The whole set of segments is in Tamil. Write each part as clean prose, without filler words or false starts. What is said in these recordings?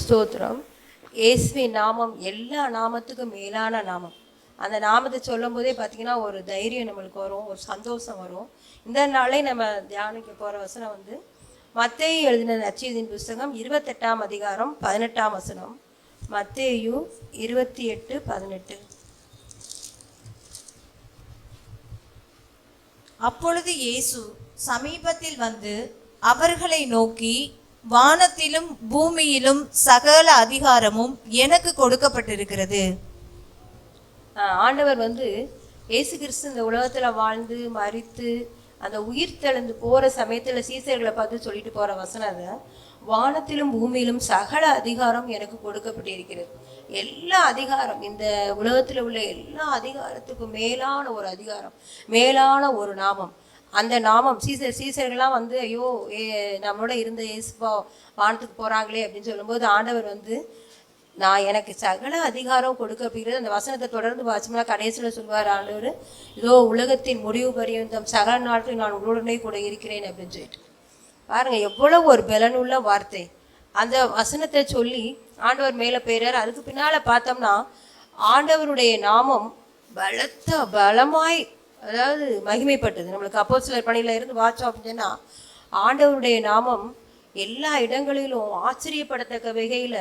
ஸ்தோத்திரம். இயேசுவின் நாமம் எல்லா நாமத்துக்கும் மேலான நாமம். அந்த நாமத்தை சொல்லும் போதே பார்த்தீங்கன்னா ஒரு தைரியம் நம்மளுக்கு வரும், ஒரு சந்தோஷம் வரும். இந்த நாளே நம்ம தியானிக்க போகிற வசனம் வந்து மத்தேயு எழுதின நற்செய்தியின் புஸ்தகம் 28ஆம் அதிகாரம் 18ஆம் வசனம். மத்தேயு 28:18. அப்பொழுது இயேசு சமீபத்தில் வந்து அவர்களை நோக்கி, வானத்திலும் பூமியிலும் சகல அதிகாரமும் எனக்கு கொடுக்கப்பட்டிருக்கிறது. ஆண்டவர் வந்து இயேசு கிறிஸ்து இந்த உலகத்தில் வாழ்ந்து மரித்து அந்த உயிர் தெழுந்து போகிற சமயத்தில் சீசர்களை பார்த்து சொல்லிட்டு போகிற வசனம் அதை, வானத்திலும் பூமியிலும் சகல அதிகாரம் எனக்கு கொடுக்கப்பட்டிருக்கிறது. எல்லா அதிகாரம், இந்த உலகத்தில் உள்ள எல்லா அதிகாரத்துக்கும் மேலான ஒரு அதிகாரம், மேலான ஒரு நாமம். அந்த நாமம் சீசர்கள்லாம் வந்து ஐயோ நம்மளோட இருந்த இயேசுப்பா வானத்துக்கு போகிறாங்களே அப்படின்னு சொல்லும்போது ஆண்டவர் வந்து, நான் எனக்கு சகல அதிகாரம் கொடுக்கப்படுகிறது. அந்த வசனத்தை தொடர்ந்து வாசிச்சோம்னா கடைசியில் சொல்வார் ஆண்டவர், இதோ உலகத்தின் முடிவு பரியந்தம் சகல நாட்கள் நான் உங்களுடனே கூட இருக்கிறேன் அப்படின்னு சொல்லிட்டு. பாருங்க எவ்வளோ ஒரு பலனுள்ள வார்த்தை. அந்த வசனத்தை சொல்லி ஆண்டவர் மேலே போயிறார். அதுக்கு பின்னால் பார்த்தோம்னா ஆண்டவருடைய நாமம் பலமாய் அதாவது மகிமைப்பட்டது. நம்மளுக்கு அப்போஸ்தலர் பணியில் இருந்து வாட்சோம் அப்படின்னா ஆண்டவருடைய நாமம் எல்லா இடங்களிலும் ஆச்சரியப்படத்தக்க வகையில்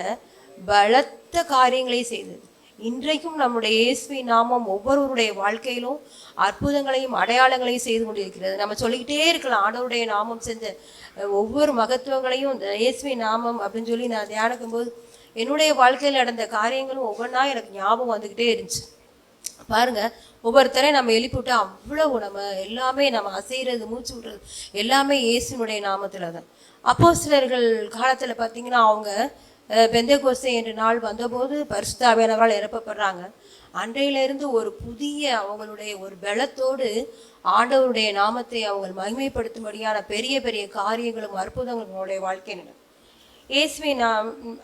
பலத்த காரியங்களை செய்தது. இன்றைக்கும் நம்முடைய இயேசுவின் நாமம் ஒவ்வொருவருடைய வாழ்க்கையிலும் அற்புதங்களையும் அடையாளங்களையும் செய்து கொண்டிருக்கிறது. நம்ம சொல்லிக்கிட்டே இருக்கலாம் ஆண்டவருடைய நாமம் செஞ்ச ஒவ்வொரு மகத்துவங்களையும். இந்த இயேசுவின் நாமம் அப்படின்னு சொல்லி நான் தியானிக்கும் போது என்னுடைய வாழ்க்கையில் நடந்த காரியங்களும் ஒவ்வொன்றா எனக்கு ஞாபகம் வந்துக்கிட்டே இருந்துச்சு. பாருங்க, ஒவ்வொருத்தரையும் நம்ம எழுப்பிவிட்டு அவ்வளவு நம்ம எல்லாமே நம்ம அசைகிறது, மூச்சு விடுறது எல்லாமே இயேசுனுடைய நாமத்தில் தான். அப்போஸ்தலர்கள் காலத்தில் பார்த்தீங்கன்னா அவங்க பெந்தெகோஸ்தே என்ற நாள் வந்தபோது பரிசுத்த ஆவியானவரால் நிரப்பப்படுறாங்க. அன்றையிலிருந்து ஒரு புதிய அவங்களுடைய ஒரு பலத்தோடு ஆண்டவருடைய நாமத்தை அவங்க மகிமைப்படுத்தும்படியான பெரிய பெரிய காரியங்களும் அற்புதங்களும் அவங்களுடைய வாழ்க்கை நடக்கும். இயேசுவின்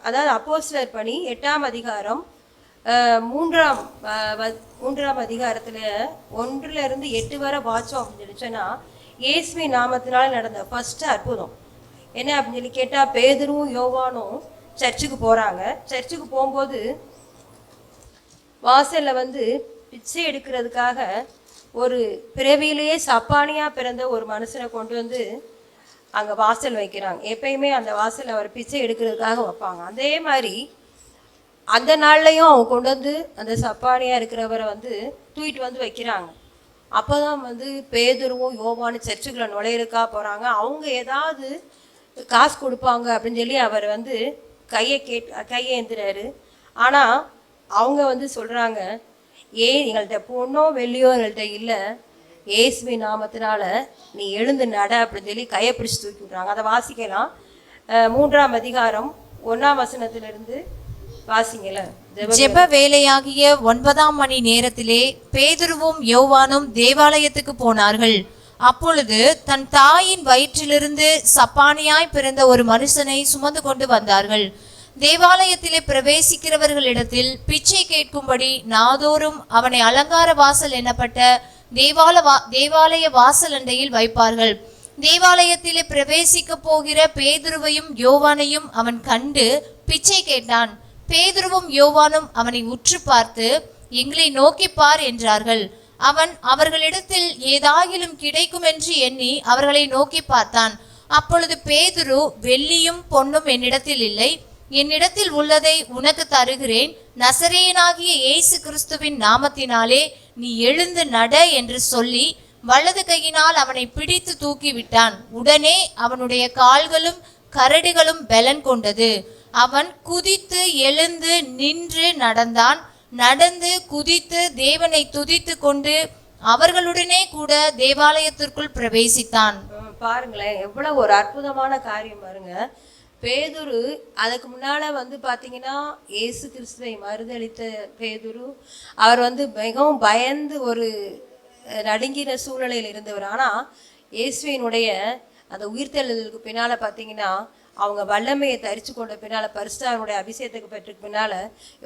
அதாவது அப்போஸ்தலர் பணி 8ஆம் அதிகாரம் 3ஆம் அதிகாரத்தில் 1-8 வரை வாட்சோம் அப்படின்னு சொன்னா இயேசுவின் நாமத்தினால நடந்த ஃபர்ஸ்ட் அற்புதம் என்ன அப்படின்னு சொல்லி கேட்டால், பேதுருவும் யோவானும் சர்ச்சுக்கு போகிறாங்க. சர்ச்சுக்கு போகும்போது வாசலில் வந்து பிச்சை எடுக்கிறதுக்காக ஒரு பிறவியிலேயே சப்பானியாக பிறந்த ஒரு மனுஷனை கொண்டு வந்து அங்கே வாசல் வைக்கிறாங்க. எப்பயுமே அந்த வாசலில் அவர் பிச்சை எடுக்கிறதுக்காக வைப்பாங்க. அதே மாதிரி அந்த நாள்லையும் அவங்க கொண்டு வந்து அந்த சப்பானியாக இருக்கிறவரை வந்து தூக்கிட்டு வந்து வைக்கிறாங்க. அப்போ தான் வந்து பேதுருவும் யோவானும் சர்ச்சுக்குள்ள நுழையிறதுக்காக போகிறாங்க. அவங்க ஏதாவது காசு கொடுப்பாங்க அப்படின்னு சொல்லி அவர் வந்து கையை ஏந்துறாரு. ஆனால் அவங்க வந்து சொல்கிறாங்க, எங்கள்கிட்ட பொண்ணோ வெள்ளியோ எங்கள்கிட்ட இல்லை, இயேசுவின் நாமத்தினால நீ எழுந்து நட அப்படின்னு சொல்லி கையை பிடிச்சி தூக்கி விட்றாங்க. அதை வாசிக்கலாம். 3ஆம் அதிகாரம் 1ஆம் வசனத்திலிருந்து வாசிங்கள. ஜெப வேலையாகிய 9ஆம் மணி நேரத்திலே பேதுருவும் யோவானும் தேவாலயத்துக்கு போனார்கள். அப்பொழுது தன் தாயின் வயிற்றிலிருந்து சப்பானியாய் பிறந்த ஒரு மனுஷனை சுமந்து கொண்டு வந்தார்கள். தேவாலயத்திலே பிரவேசிக்கிறவர்களிடத்தில் பிச்சை கேட்கும்படி நாதோறும் அவனை அலங்கார வாசல் எனப்பட்ட தேவாலய வாசல் அண்டையில் வைப்பார்கள். தேவாலயத்திலே பிரவேசிக்க போகிற பேதுருவையும் யோவானையும் அவன் கண்டு பிச்சை கேட்டான். பேதுருவும் யோவானும் அவனை உற்று பார்த்து, எங்களை நோக்கி பார் என்றார்கள். அவன் அவர்களிடத்தில் ஏதாகிலும் கிடைக்கும் என்று எண்ணி அவர்களை நோக்கி பார்த்தான். அப்பொழுது பேதுரு, வெள்ளியும் பொன்னும் என்னிடத்தில் இல்லை, என்னிடத்தில் உள்ளதை உனக்கு தருகிறேன், நசரேயனாகிய இயேசு கிறிஸ்துவின் நாமத்தினாலே நீ எழுந்து நட என்று சொல்லி வலது கையினால் அவனை பிடித்து தூக்கிவிட்டான். உடனே அவனுடைய கால்களும் கரடுகளும் பலன் கொண்டது. அவன் குதித்து எழுந்து நின்று நடந்தான். நடந்து குதித்து தேவனை துதித்து கொண்டு அவர்களுடனே கூட தேவாலயத்திற்குள் பிரவேசித்தான். பாருங்களேன், எவ்வளவு ஒரு அற்புதமான காரியம் பாருங்க. பேதுரு அதுக்கு முன்னால வந்து பார்த்தீங்கன்னா இயேசு கிறிஸ்துவை மறுதளித்த பேதுரு, அவர் வந்து மிகவும் பயந்து ஒரு நடுங்கின சூழ்நிலையில் இருந்தவர். ஆனால் இயேசுவினுடைய அந்த உயிர்த்தெழுதலுக்கு பின்னால் பார்த்தீங்கன்னா அவங்க வல்லமையை தரித்து கொண்ட பின்னால் பரிசுத்தருடைய அபிஷேகத்துக்கு பெற்றுக்கு பின்னால்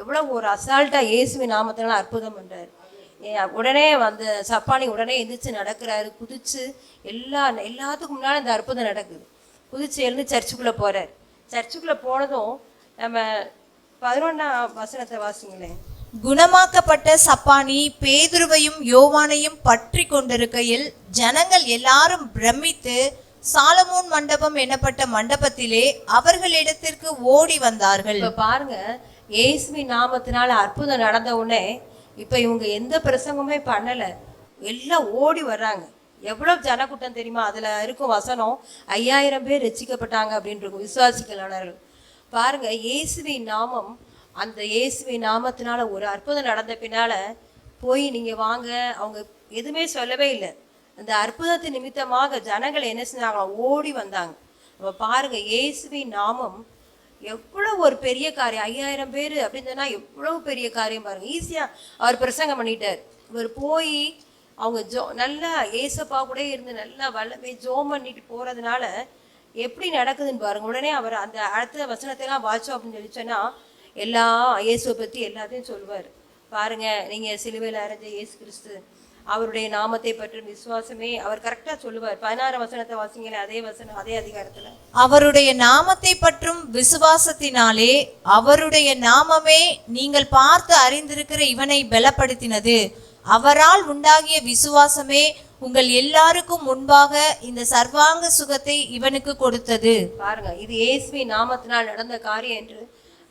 எவ்வளோ ஒரு அசால்ட்டாக இயேசுவின் நாமத்தினால அற்புதம் பண்ணுறாரு. உடனே அந்த சப்பானி உடனே எந்திரிச்சு நடக்கிறாரு, குதிச்சு எல்லாத்துக்கும் முன்னால் இந்த அற்புதம் நடக்குது. குதிச்சு எழுந்து சர்ச்சுக்குள்ளே போகிறார். சர்ச்சுக்குள்ளே போனதும் நம்ம 11ஆம் வசனத்தை வாசிங்களேன். குணமாக்கப்பட்ட சப்பானி பேதுருவையும் யோவானையும் பற்றி கொண்டிருக்கையில் ஜனங்கள் எல்லாரும் பிரமித்து சாலமோன் மண்டபம் எனப்பட்ட மண்டபத்திலே அவர்களிடத்திற்கு ஓடி வந்தார்கள். இப்ப பாருங்க, இயேசுவின் நாமத்தினால அற்புதம் நடந்த உடனே இப்ப இவங்க எந்த பிரசங்கமே பண்ணல, எல்லாம் ஓடி வர்றாங்க. எவ்வளவு ஜனக்கூட்டம் தெரியுமா? அதுல இருக்கும் வசனம் 5000 பேர் ரட்சிக்கப்பட்டாங்க அப்படின்னு இருக்கும், விசுவாசிகளானார்கள். பாருங்க, இயேசுவின் நாமம், அந்த இயேசுவின் நாமத்தினால ஒரு அற்புதம் நடந்த பின்னால போய் நீங்க வாங்க, அவங்க எதுவுமே சொல்லவே இல்லை. அந்த அற்புதத்து நிமித்தமாக ஜனங்கள் என்ன செஞ்சாங்க? ஓடி வந்தாங்க. அப்ப பாருங்க, இயேசுவின் நாமம் எவ்வளவு ஒரு பெரிய காரியம். 5000 பேர் அப்படின்னு சொன்னா எவ்வளவு பெரிய காரியம் பாருங்க. ஈஸியா அவர் பிரசங்கம் பண்ணிட்டார். இவர் போய் அவங்க நல்லா ஏசப்பா கூட இருந்து நல்லா வல்லமை ஜோம் பண்ணிட்டு போறதுனால எப்படி நடக்குதுன்னு பாருங்க. உடனே அவர் அந்த அடுத்த வசனத்தை எல்லாம் வாட்சோம் அப்படின்னு சொல்லி சொன்னா எல்லாம் இயேசுவை பத்தி எல்லாத்தையும் சொல்லுவார். பாருங்க, நீங்க சிலுவையில் அறைஞ்ச இயேசு கிறிஸ்து, அவருடைய நாமத்தை பற்றி விசுவாசமே அவர் கரெக்டா சொல்லுவார். 16 வசனத்தை வாசிங்களே, அதே வசனம் அதே அதிகாரத்துல. அவருடைய நாமத்தை பற்றும் விசுவாசத்தினாலே அவருடைய நாமமே நீங்கள் பார்த்து அறிந்திருக்கிற இவனை பலப்படுத்தினது. அவரால் உண்டாகிய விசுவாசமே உங்கள் எல்லாருக்கும் முன்பாக இந்த சர்வாங்க சுகத்தை இவனுக்கு கொடுத்தது. பாருங்க, இது இயேசுவின் நாமத்தினால் நடந்த காரியம் என்று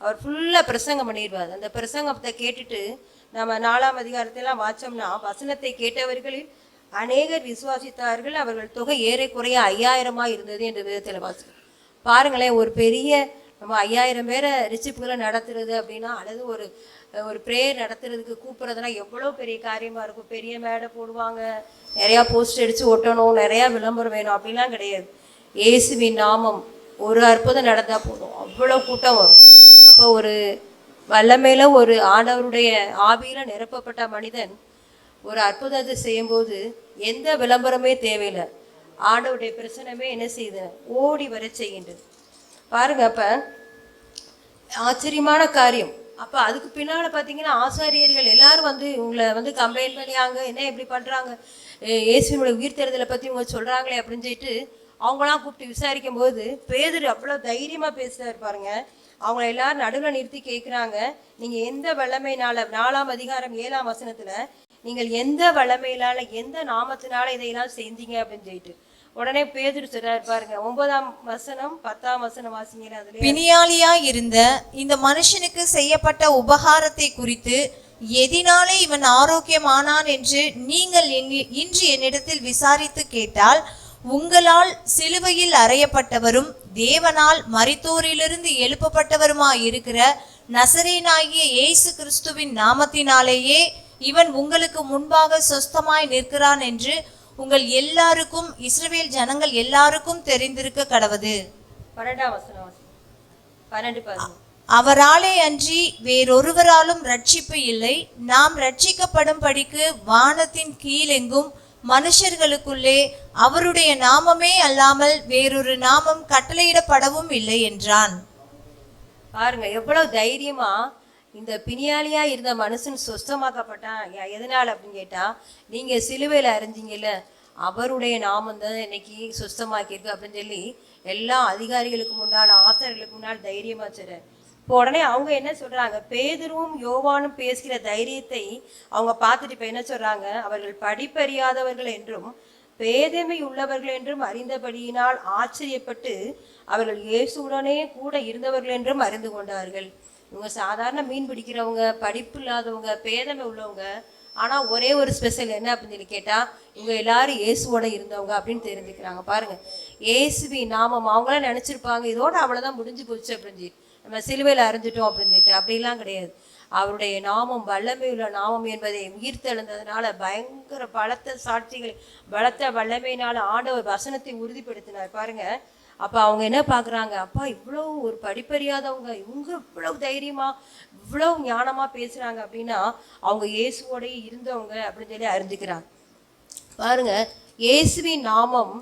அவர் ஃபுல்லா பிரசங்கம் பண்ணிடுவார். அந்த பிரசங்கத்தை கேட்டுட்டு நம்ம 4ஆம் அதிகாரத்தெல்லாம் வாச்சோம்னா, வசனத்தை கேட்டவர்களில் அநேகர் விசுவாசித்தார்கள், அவர்கள் தொகை ஏறக்குறைய 5000 இருந்தது என்று விதத்தில் வாசிக்கிறோம். பாருங்களேன், ஒரு பெரிய நம்ம 5000 பேரை ரிச்சிப்புகளை நடத்துறது அப்படின்னா, அல்லது ஒரு ப்ரேயர் நடத்துறதுக்கு கூப்பிட்றதுனா எவ்வளோ பெரிய காரியமாக இருக்கும். பெரிய மேடை போடுவாங்க, நிறையா போஸ்ட் அடித்து ஒட்டணும், நிறையா விளம்பரம் வேணும், அப்படிலாம் கிடையாது. இயேசுவின் நாமம் ஒரு அற்புதம் நடந்தால் போதும், அவ்வளோ கூட்டம் வரும். அப்போ ஒரு வல்லமையில ஒரு ஆண்டவருடைய ஆவியில நிரப்பப்பட்ட மனிதன் ஒரு அற்புதத்தை செய்யும்போது எந்த விளம்பரமே தேவையில்லை, ஆண்டவருடைய பிரச்சனமே என்ன செய்யுது? ஓடி வர செய்கின்றது. பாருங்க, அப்ப ஆச்சரியமான காரியம். அப்ப அதுக்கு பின்னால பாத்தீங்கன்னா ஆசாரியர்கள் எல்லாரும் வந்து இவங்களை கம்பைன் பண்ணியாங்க, என்ன இப்படி பண்றாங்க, இயேசுவினுடைய உயிர்த்தெழுதலை பத்தி இவங்க சொல்றாங்களே அப்படின்னு சொல்லிட்டு அவங்களாம் கூப்பிட்டு விசாரிக்கும் போது பேதுரு அவ்வளவு தைரியமா பேசுறாரு பாருங்க. அவங்கள எல்லாரும் நடுவில் நிறுத்தி கேட்குறாங்க, நீங்கள் எந்த வல்லமையினால, 4ஆம் அதிகாரம் 7ஆம் வசனத்தில், நீங்கள் எந்த வல்லமையினால எந்த நாமத்தினால இதையெல்லாம் செஞ்சீங்க அப்படின்னு சொல்லிட்டு உடனே பேதுரு சொல்றாரு பாருங்க. 9ஆம் வசனம் 10ஆம் வசனம் வாசிங்க. அதுல பிணியாளியாய் இருந்த இந்த மனுஷனுக்கு செய்யப்பட்ட உபகாரத்தை குறித்து எதினாலே இவன் ஆரோக்கியமானான் என்று நீங்கள் இன்று என்னிடத்தில் விசாரித்து கேட்டால், உங்களால் சிலுவையில் அறையப்பட்டவரும் தேவனால் மரித்தோரிலிருந்து எழுப்பப்பட்டவருமாயிருக்கிற நசரேயனாகிய இயேசு கிறிஸ்துவின் நாமத்தினாலேயே இவன் உங்களுக்கு முன்பாக சொஸ்தமாய் நிற்கிறான் என்று உங்கள் எல்லாருக்கும், இஸ்ரவேல் ஜனங்கள் எல்லாருக்கும் தெரிந்திருக்க கடவது. 12ஆம் வசனம் 12. அவராலே அன்றி வேறொருவராலும் ரட்சிப்பு இல்லை. நாம் ரட்சிக்கப்படும்படிக்கு வானத்தின் கீழெங்கும் மனுஷர்களுக்குள்ளே அவருடைய நாமமே அல்லாமல் வேறொரு நாமம் கட்டளையிடப்படவும் இல்லை என்றான். பாருங்க, எவ்வளவு தைரியமா இந்த பிணியாளியா இருந்த மனுஷன் சொஸ்தமாக்கப்பட்டான். எதனால அப்படின்னு கேட்டா, நீங்க சிலுவையில அறிஞ்சீங்கல்ல, அவருடைய நாமம் தான் இன்னைக்கு சொஸ்தமாக்கியிருக்கு அப்படின்னு சொல்லி எல்லா அதிகாரிகளுக்கு முன்னால், ஆசிரியர்களுக்கு முன்னால் தைரியமா சொல்றாரு. இப்போ உடனே அவங்க என்ன சொல்றாங்க? பேதுருவும் யோவானும் பேசுகிற தைரியத்தை அவங்க பார்த்துட்டு இப்போ என்ன சொல்றாங்க? அவர்கள் படிப்பறியாதவர்கள் என்றும் பேதமை உள்ளவர்கள் என்றும் அறிந்தபடியினால் ஆச்சரியப்பட்டு அவர்கள் இயேசுடனே கூட இருந்தவர்கள் என்றும் அறிந்து கொண்டார்கள். இவங்க சாதாரண மீன் பிடிக்கிறவங்க, படிப்பு இல்லாதவங்க, பேதமை உள்ளவங்க. ஆனா ஒரே ஒரு ஸ்பெஷல் என்ன அப்படின்னு சொல்லி கேட்டா, இவங்க எல்லாரும் இயேசுவோட இருந்தவங்க அப்படின்னு தெரிஞ்சுக்கிறாங்க. பாருங்க, இயேசுவின் நாமம் அவங்களாம் நினைச்சிருப்பாங்க இதோட அவ்வளவுதான் முடிஞ்சு போச்சு அப்படின்னு சொல்லி, நம்ம சிலுவையில் அறிஞ்சிட்டோம் அப்படின்னு சொல்லிட்டு. அப்படிலாம் கிடையாது. அவருடைய நாமம் வல்லமையுள்ள நாமம் என்பதை உயிர்த்தெழுந்ததுனால பயங்கர பலத்த சாட்சிகள், பலத்த வல்லமையினால ஆண்டவர் வசனத்தை உறுதிப்படுத்தினார் பாருங்க. அப்போ அவங்க என்ன பார்க்குறாங்க? அப்பா இவ்வளோ ஒரு படிப்பறியாதவங்க, இவங்க இவ்வளவு தைரியமா இவ்வளவு ஞானமா பேசுறாங்க அப்படின்னா அவங்க இயேசுவோடய இருந்தவங்க அப்படின்னு சொல்லி அறிஞ்சுக்கிறாங்க. பாருங்க, இயேசுவின் நாமம்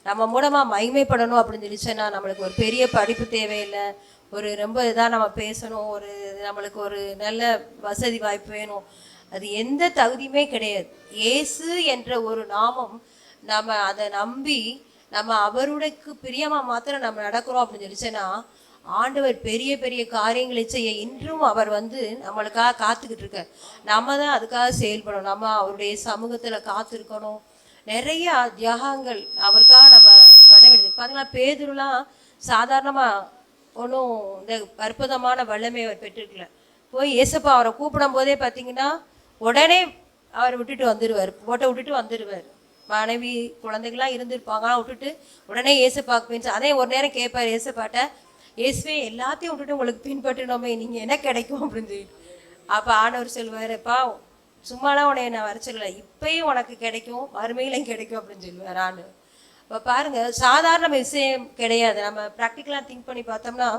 நம்ம மூலமா மகிமைப்படணும் அப்படின்னு சொல்லி சொன்னா நம்மளுக்கு ஒரு பெரிய படிப்பு தேவையில்லை, ஒரு ரொம்ப இதாக நம்ம பேசணும், நம்மளுக்கு ஒரு நல்ல வசதி வாய்ப்பு வேணும், அது எந்த தகுதியுமே கிடையாது. இயேசு என்ற ஒரு நாமம், நம்ம அதை நம்பி நம்ம அவருடைக்கு பிரியமா மாத்திரம் நம்ம நடக்கிறோம் அப்படின்னு சொல்லிச்சேன்னா ஆண்டவர் பெரிய பெரிய காரியங்களை செய்ய இன்றும் அவர் வந்து நம்மளுக்காக காத்துக்கிட்டு இருக்கார். நம்ம தான் அதுக்காக செயல்படணும். நம்ம அவருடைய சமூகத்தில் காத்திருக்கணும். நிறைய தியாகங்கள் அவருக்காக நம்ம பட வேண்டியது. பார்த்தீங்கன்னா பேதுருலாம் சாதாரணமாக ஒன்றும் இந்த அற்புதமான வல்லமை அவர் பெற்றிருக்கல. போய் ஏசப்பா அவரை கூப்பிடும் போதே பார்த்தீங்கன்னா உடனே அவரை விட்டுட்டு வந்துடுவார், போட்டை விட்டுட்டு வந்துடுவார். மனைவி குழந்தைகள்லாம் இருந்திருப்பாங்க, விட்டுட்டு உடனே ஏசப்பாக்கு பின் அதே ஒரு நேரம் கேட்பார் ஏசப்பாட்ட, இயேசுவே எல்லாத்தையும் விட்டுட்டு உங்களுக்கு பின்பற்றினோமே, நீங்கள் என்ன கிடைக்கும் அப்படின்னு சொல்லிட்டு. அப்போ ஆண்டவர் சொல்லுவாருப்பா, சும்மாலாம் உன்னை நான் வர சொல்லலை, இப்பயும் உனக்கு கிடைக்கும், மறுமையிலையும் கிடைக்கும் அப்படின்னு சொல்லுவார் ஆண்டவர். இப்போ பாருங்க, சாதாரண விஷயம் கிடையாது. நம்ம ப்ராக்டிக்கலாக திங்க் பண்ணி பார்த்தோம்னா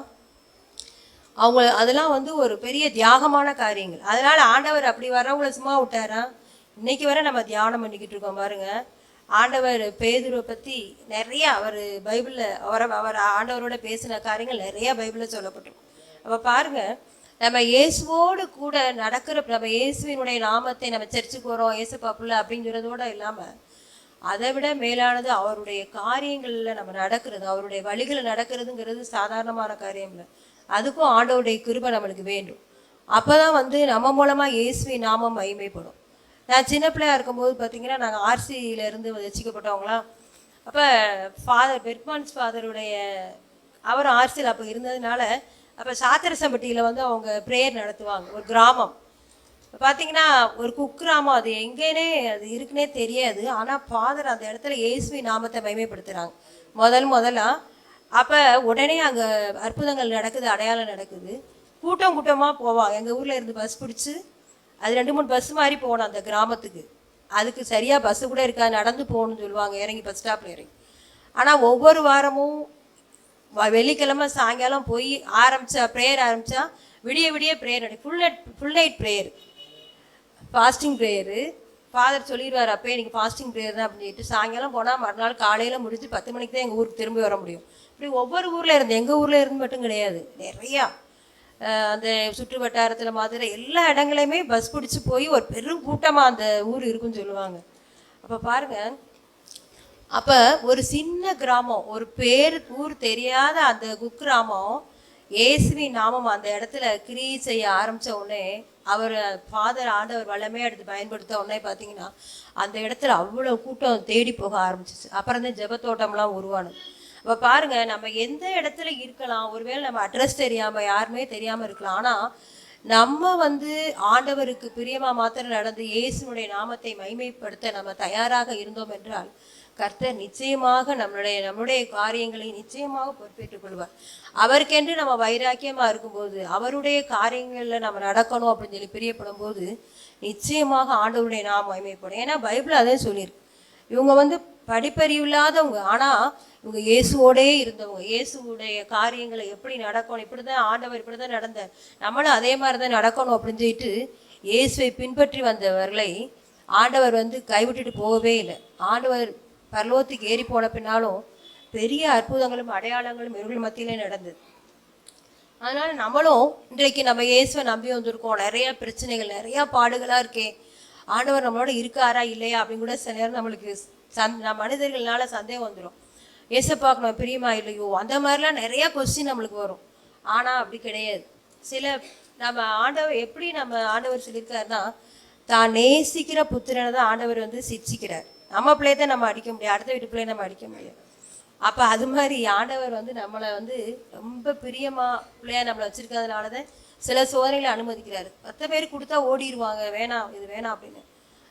அவங்க அதெல்லாம் வந்து ஒரு பெரிய தியாகமான காரியங்கள். அதனால ஆண்டவர் அப்படி வர்றவங்கள சும்மா விட்டாரா? இன்னைக்கு வரை நம்ம தியானம் பண்ணிக்கிட்டு இருக்கோம் பாருங்க. ஆண்டவர் பேதுருவை பற்றி நிறைய அவர் பைபிளில் அவர் ஆண்டவரோட பேசின காரியங்கள் நிறைய பைபிளில் சொல்லப்பட்டிருக்கும். அப்போ பாருங்க, நம்ம இயேசுவோடு கூட நடக்கிற, நம்ம இயேசுவினுடைய நாமத்தை நம்ம சர்ச்சுக்கு வரோம் இயேசுப்பா பிள்ளை அப்படிங்கிறதோட இல்லாமல் அதை விட மேலானது அவருடைய காரியங்களில் நம்ம நடக்கிறது, அவருடைய வழிகளில் நடக்கிறதுங்கிறது சாதாரணமான காரியம் இல்லை. அதுக்கும் ஆண்டவருடைய கிருபை நம்மளுக்கு வேண்டும். அப்போ தான் வந்து நம்ம மூலமாக இயேசுவின் நாமம் மகிமைப்படும். நான் சின்ன பிள்ளையாக இருக்கும்போது பார்த்தீங்கன்னா நாங்கள் ஆர்சியிலேருந்து ரசிக்கப்பட்டவங்களாம். அப்போ பெர்க்மான்ஸ் ஃபாதருடைய அவர் ஆர்சியில் அப்போ இருந்ததுனால அப்போ சாத்திரசம்பட்டியில் வந்து அவங்க ப்ரேயர் நடத்துவாங்க. ஒரு கிராமம் பார்த்தீங்கன்னா ஒரு குக்கிராமம், அது எங்கேனே அது இருக்குன்னே தெரியாது. ஆனால் ஃபாதர் அந்த இடத்துல இயேசுவின் நாமத்தை மகிமைப்படுத்துகிறாங்க முதலாக. அப்போ உடனே அங்கே அற்புதங்கள் நடக்குது, அடையாளம் நடக்குது. கூட்டமாக போவாங்க. எங்கள் ஊரில் இருந்து பஸ் பிடிச்சி அது 2-3 பஸ் மாதிரி போகணும் அந்த கிராமத்துக்கு. அதுக்கு சரியாக பஸ்ஸு கூட இருக்காது, நடந்து போகணும்னு சொல்லுவாங்க, இறங்கி பஸ் ஸ்டாப்பில் இறங்கி. ஆனால் ஒவ்வொரு வாரமும் வெள்ளிக்கிழமை சாயங்காலம் போய் ப்ரேயர் ஆரம்பித்தா விடிய விடிய prayer full night prayer, fasting prayer. Father சொல்லிடுவார், அப்போ எனக்கு ஃபாஸ்டிங் ப்ரேயர் தான் அப்படின்னு சொல்லிட்டு சாயங்காலம் போனால் மறுநாள் காலையில் முடிஞ்சு 10 மணிக்கு தான் எங்கள் ஊருக்கு திரும்பி வர முடியும். இப்படி ஒவ்வொரு ஊரில் இருந்து, எங்கள் ஊரில் இருந்து மட்டும் கிடையாது, நிறையா அந்த சுற்று வட்டாரத்தில் மாதிரி எல்லா இடங்களையுமே பஸ் பிடிச்சி போய் ஒரு பெரும் கூட்டமாக அந்த ஊர் இருக்குன்னு சொல்லுவாங்க. அப்போ பாருங்கள், அப்போ ஒரு சின்ன கிராமம், ஒரு ஊர் தெரியாத அந்த குக்கிராமம் இயேசுவின் நாமம் அந்த இடத்துல கிரியை செய்ய ஆரம்பித்த உடனே அவர் ஃபாதர் ஆண்டவர் வல்லமையாக எடுத்து பயன்படுத்த உடனே பார்த்தீங்கன்னா அந்த இடத்துல அவ்வளோ கூட்டம் தேடி போக ஆரம்பிச்சிச்சு. அப்புறம் தான் ஜெபத்தோட்டம்லாம் உருவானது. அப்போ பாருங்கள், நம்ம எந்த இடத்துல இருக்கலாம், ஒருவேளை நம்ம அட்ரஸ் தெரியாமல் யாருமே தெரியாமல் இருக்கலாம். ஆனால் நம்ம வந்து ஆண்டவருக்கு பிரியமாக மாத்திரம் நடந்து இயேசுனுடைய நாமத்தை மகிமைப்படுத்த நம்ம தயாராக இருந்தோம் என்றால் கர்த்தர் நிச்சயமாக நம்மளுடைய காரியங்களை நிச்சயமாக பொறுப்பேற்றுக் கொள்வார். அவருக்கென்று நம்ம வைராக்கியமாக இருக்கும்போது, அவருடைய காரியங்களில் நம்ம நடக்கணும் அப்படின்னு சொல்லி பிரியப்படும் போது நிச்சயமாக ஆண்டவருடைய நாமம் மகிமைப்படும். ஏன்னா பைபிள் அதே சொல்லியிருக்கு. இவங்க வந்து படிப்பறிவு இல்லாதவங்க, ஆனால் இவங்க இயேசுவோடே இருந்தவங்க. இயேசுடைய காரியங்களை எப்படி நடக்கணும், இப்படி தான் ஆண்டவர் இப்படி தான் நடந்தார், நம்மளும் அதே மாதிரி தான் நடக்கணும் அப்படின்னு சொல்லிட்டு இயேசுவை பின்பற்றி வந்தவர்களை ஆண்டவர் வந்து கைவிட்டுட்டு போகவே இல்லை. ஆண்டவர் பரலோகத்துக்கு ஏறி போன பின்னாலும் பெரிய அற்புதங்களும் அடையாளங்களும் இவர்கள் மத்தியிலே நடந்தது. அதனால் நம்மளும் இன்றைக்கு நம்ம இயேசுவை நம்பி வந்திருக்கோம். நிறையா பிரச்சனைகள், நிறையா பாடுகளாக இருக்கே, ஆண்டவர் நம்மளோட இருக்காரா இல்லையா அப்படின்னு கூட சில நேரம் நம்மளுக்கு மனிதர்கள்னால சந்தேகம் வந்துடும். ஏசப்பாக்கு நம்ம பிரியமா இல்லையோ, அந்த மாதிரிலாம் நிறையா கொஸ்டின் நம்மளுக்கு வரும். ஆனால் அப்படி கிடையாது. நம்ம ஆண்டவர் எப்படி நம்ம ஆண்டவர் சொல்லியிருக்காருன்னா, தான் நேசிக்கிற புத்திரனை தான் ஆண்டவர் வந்து சிரிச்சிக்கிறார். நம்ம பிள்ளையை தான் நம்ம அடிக்க முடியாது, அடுத்த வீட்டு பிள்ளையை நம்ம அடிக்க முடியாது. அப்போ அது மாதிரி ஆண்டவர் வந்து நம்மளை வந்து ரொம்ப பிள்ளையா நம்மளை வச்சிருக்கிறதுனால தான் சில சோதனைகளை அனுமதிக்கிறாரு. 10 பேர் கொடுத்தா ஓடிடுவாங்க, வேணாம் இது வேணாம் அப்படின்னு.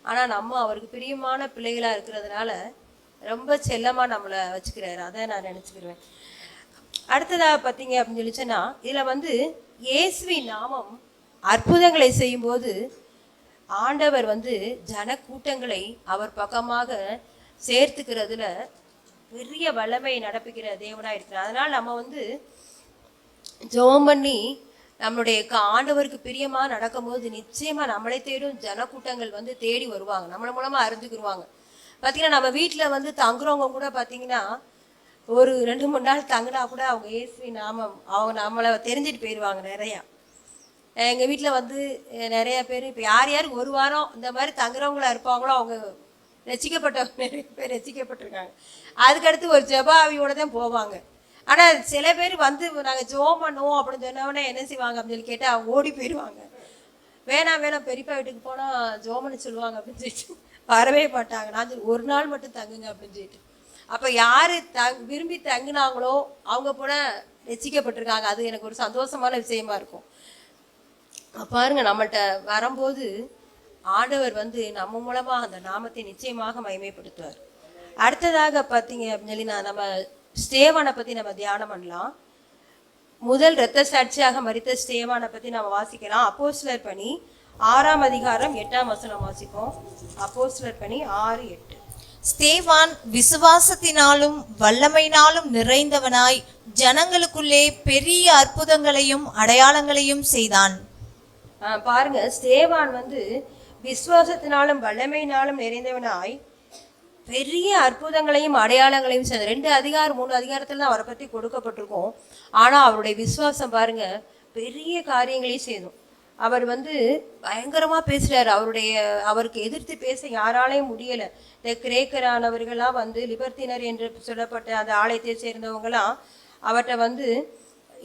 ஆனால் நம்ம அவருக்கு பிரியமான பிள்ளைகளாக இருக்கிறதுனால ரொம்ப செல்லமாக நம்மளை வச்சுக்கிறாரு. அதை நான் நினச்சிக்கிடுவேன். அடுத்ததாக பார்த்தீங்க அப்படின்னு சொல்லிச்சேன்னா, இதில் வந்து இயேசுவின் நாமம் அற்புதங்களை செய்யும்போது ஆண்டவர் வந்து ஜன கூட்டங்களை அவர் பக்கமாக சேர்த்துக்கிறதுல பெரிய வல்லமை நடப்பிக்கிற தேவனாக இருக்கிறார். அதனால் நம்ம வந்து ஜெபம் பண்ணி நம்மளுடைய ஆண்டவருக்கு பிரியமாக நடக்கும்போது நிச்சயமாக நம்மளை தேடும் ஜனக்கூட்டங்கள் வந்து தேடி வருவாங்க, நம்மளை மூலமாக அறிஞ்சுக்கிடுவாங்க. பார்த்திங்கன்னா நம்ம வீட்டில் வந்து தங்குறவங்க கூட பார்த்திங்கன்னா ஒரு 2-3 நாள் தங்கினா கூட அவங்க இயேசுவின் நாமம் அவங்க நம்மளை தெரிஞ்சுட்டு போயிடுவாங்க. நிறையா எங்கள் வீட்டில் வந்து நிறையா பேர் இப்போ யாருக்கு 1 வாரம் இந்த மாதிரி தங்குறவங்களா இருப்பாங்களோ அவங்க ரசிக்கப்பட்டவங்க நிறைய பேர் ரசிக்கப்பட்டிருக்காங்க. அதுக்கடுத்து ஒரு ஜெப ஆவியோடு தான் போவாங்க. ஆனால் சில பேர் வந்து நாங்கள் ஜோம் பண்ணுவோம் அப்படின்னு சொன்னோடனே என்ன செய்வாங்க அப்படின்னு சொல்லி கேட்டால் அவங்க ஓடி போயிடுவாங்க. வேணாம் பெரியப்பா வீட்டுக்கு போனால் ஜோமன்னு சொல்லுவாங்க அப்படின்னு சொல்லிட்டு வரவே மாட்டாங்க. நான் ஒரு நாள் மட்டும் தங்குங்க அப்படின்னு சொல்லிட்டு. அப்போ யார் விரும்பி தங்குனாங்களோ அவங்க போல ரசிக்கப்பட்டிருக்காங்க. அது எனக்கு ஒரு சந்தோஷமான விஷயமா இருக்கும். பாருங்க, நம்மள்கிட்ட வரும்போது ஆண்டவர் வந்து நம்ம மூலமாக அந்த நாமத்தை நிச்சயமாக மகிமைப்படுத்துவார். அடுத்ததாக பார்த்தீங்க அப்படின்னு சொல்லி நம்ம ஸ்தேவானை பற்றி நம்ம தியானம் பண்ணலாம். முதல் இரத்த சாட்சியாக மரித்த ஸ்தேவானை பற்றி நம்ம வாசிக்கலாம். அப்போஸ்தலர் பணி 6ஆம் அதிகாரம் 8ஆம் வசனம் வாசிப்போம். அப்போஸ்தலர் பணி 6:8. ஸ்தேவான் விசுவாசத்தினாலும் வல்லமையினாலும் நிறைந்தவனாய் ஜனங்களுக்குள்ளே பெரிய அற்புதங்களையும் அடையாளங்களையும் செய்தான். பாருங்க, ஸ்தேவான் வந்து விசுவாசத்தினாலும் வல்லமையினாலும் நிறைந்தவனாய் பெரிய அற்புதங்களையும் அடையாளங்களையும் செய்தார். 2 அதிகாரம் 3 அதிகாரத்தில் தான் அவரை பற்றி கொடுக்கப்பட்டிருக்கோம். ஆனால் அவருடைய விசுவாசம் பாருங்க பெரிய காரியங்களையும் செய்தோம். அவர் வந்து பயங்கரமாக பேசுகிறார். அவருக்கு எதிர்த்து பேச யாராலையும் முடியலை. இந்த கிரேக்கரானவர்களாம் வந்து லிபர்த்தினர் என்று சொல்லப்பட்ட அந்த ஆலயத்தை சேர்ந்தவங்களாம் அவர்கிட்ட வந்து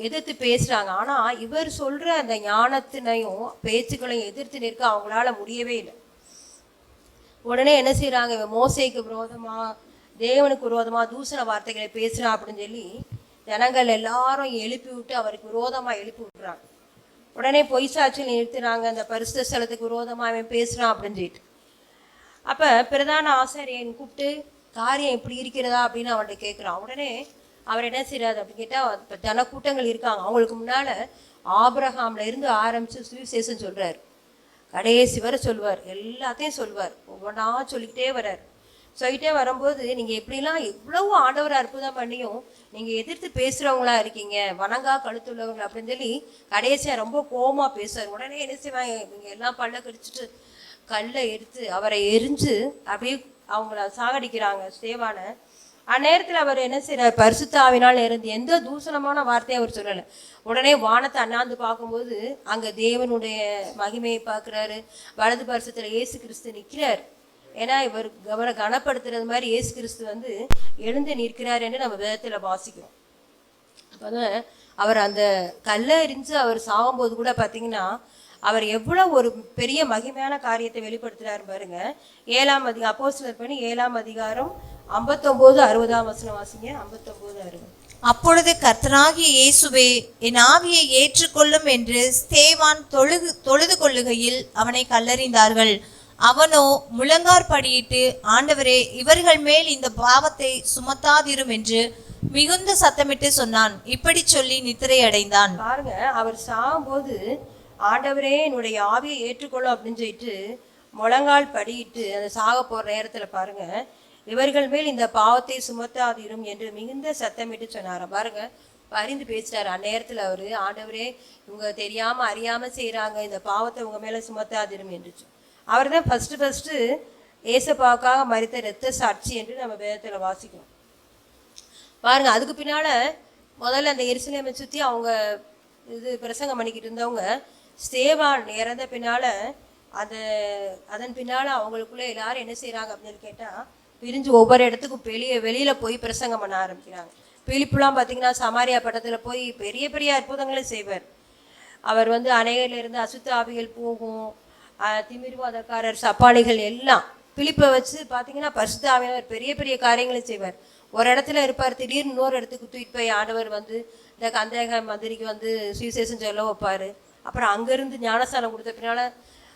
எதிர்த்து பேசுகிறாங்க. ஆனால் இவர் சொல்கிற அந்த ஞானத்தினையும் பேச்சுக்களையும் எதிர்த்து நிற்க அவங்களால முடியவே இல்லை. உடனே என்ன செய்கிறாங்க, இவன் மோசேக்கு விரோதமாக தேவனுக்கு விரோதமாக தூசண வார்த்தைகளை பேசுகிறான் அப்படின்னு சொல்லி ஜனங்கள் எல்லாரும் எழுப்பி விட்டு அவருக்கு விரோதமாக எழுப்பி விட்டுறாங்க. உடனே பொய் சாட்சியில் நிறுத்துறாங்க. அந்த பரிசுத்த ஸ்தலத்துக்கு விரோதமாக அவன் பேசுகிறான் அப்படின்னு சொல்லிட்டு. அப்போ பிரதான ஆசாரியன் கூப்பிட்டு காரியம் இப்படி இருக்கிறதா அப்படின்னு அவன்கிட்ட கேட்குறான். உடனே அவர் என்ன செய்யறாரு அப்படின்னு கேட்டால், இப்போ ஜனக்கூட்டங்கள் இருக்காங்க, அவங்களுக்கு முன்னால் ஆபிரகாம்ல இருந்து ஆரம்பித்து சுவிசேஷம் சொல்கிறார். கடைசி வரை சொல்லுவார், எல்லாத்தையும் சொல்லுவார். ஒவ்வொன்றா சொல்லிக்கிட்டே வர்றார். சொல்லிகிட்டே வரும்போது நீங்கள் எப்படிலாம் எவ்வளவு ஆண்டவர் அற்புதம் பண்ணியும் நீங்கள் எதிர்த்து பேசுகிறவங்களா இருக்கீங்க, வணங்கா கழுத்துள்ளவங்க அப்படின்னு சொல்லி கடைசியாக ரொம்ப கோபமாக பேசுவார். உடனே என்ன செய்வாங்க, நீங்கள் எல்லாம் பல்ல கடிச்சிட்டு கல்லை எடுத்து அவரை எரிஞ்சு அப்படியே அவங்கள சாகடிக்கிறாங்க ஸ்தேவானை. அந்நேரத்தில் அவர் என்ன செய்கிறார், பரிசுத்த ஆவினால் இருந்து எந்த தூசணமான வார்த்தையை அவர் சொல்லலை. உடனே வானத்தை அண்ணாந்து பார்க்கும்போது அங்கே தேவனுடைய மகிமையை பார்க்குறாரு. வலது பரிசத்தில் இயேசு கிறிஸ்து நிற்கிறார். ஏன்னா அவரை கனப்படுத்துறது மாதிரி இயேசு கிறிஸ்து வந்து எழுந்து நிற்கிறார் என்று நம்ம வேதத்தில் வாசிக்கிறோம். அப்போ அவர் அந்த கல்லை எரிஞ்சு அவர் சாகும்போது கூட பார்த்தீங்கன்னா அவர் எவ்வளோ ஒரு பெரிய மகிமையான காரியத்தை வெளிப்படுத்துகிறார் பாருங்க. 7ஆம் அதிகாரம் அப்போஸ்தலர் பணி 7ஆம் அதிகாரம் 59-60 வசனம் வாசிங்க. 59-60. அப்பொழுது கர்த்தராகிய இயேசுவே, என் ஆவியை ஏற்றுக்கொள்ளும் என்று ஸ்தேவான் தொழுது கொள்ளுகையில் அவனை கல்லறிந்தார்கள். அவனோ முழங்காற்படியிட்டு, ஆண்டவரே, இவர்கள் மேல் இந்த பாவத்தை சுமத்தாதிரும் என்று மிகுந்த சத்தமிட்டு சொன்னான். இப்படி சொல்லி நித்திரை அடைந்தான். பாருங்க, அவர் சாகும்போது ஆண்டவரே என்னுடைய ஆவியை ஏற்றுக்கொள்ளும் அப்படின்னு சொல்லிட்டு முழங்கால் படியிட்டு அந்த சாக போகிற நேரத்தில் பாருங்க, இவர்கள் மேல் இந்த பாவத்தை சுமத்தாதிரும் என்று மிகுந்த சத்தமிட்டு சொன்னாராம். பாருங்க, பரிந்து பேசிட்டார். அந்நேரத்தில் அவர், ஆண்டவரே இவங்க தெரியாமல் அறியாமல் செய்கிறாங்க, இந்த பாவத்தை உங்கள் மேலே சுமத்தாதிரும் என்று. அவர் தான் ஃபஸ்ட்டு ஏசப்பாவுக்காக மரித்த இரத்த சாட்சி என்று நம்ம வேதத்தில் வாசிக்கிறோம். பாருங்க, அதுக்கு பின்னால் முதல்ல அந்த எருசலேமை சுற்றி அவங்க பிரசங்கம் பண்ணிக்கிட்டு இருந்தவங்க ஸ்தேவான் இறந்த பின்னால் அதன் பின்னால் அவங்களுக்குள்ளே எல்லாரும் என்ன செய்கிறாங்க அப்படின்னு கேட்டால், பிரிஞ்சு ஒவ்வொரு இடத்துக்கும் வெளியில் போய் பிரசங்கம் பண்ண ஆரம்பிக்கிறாங்க. பிலிப்புலாம் பார்த்திங்கன்னா சமாரியா பட்டத்தில் போய் பெரிய பெரிய அற்புதங்களை செய்வார். அவர் வந்து அநேகரிலிருந்து அசுத்த ஆவிகள் போகும், திமிர்வாதக்காரர் சப்பாளிகள் எல்லாம் பிலிப்பை வச்சு பார்த்தீங்கன்னா பரிசுத்த ஆவியானவர் பெரிய பெரிய காரியங்களை செய்வார். ஒரு இடத்துல இருப்பார், திடீர்னு இன்னொரு இடத்துக்கு தூக்கிட்டு போய் ஆண்டவர் வந்து இந்த கந்தேக மந்திரிக்கு வந்து சுவிசேஷம் சொல்ல வைப்பார். அப்புறம் அங்கேருந்து ஞானஸ்தானம் கொடுத்த பின்னால்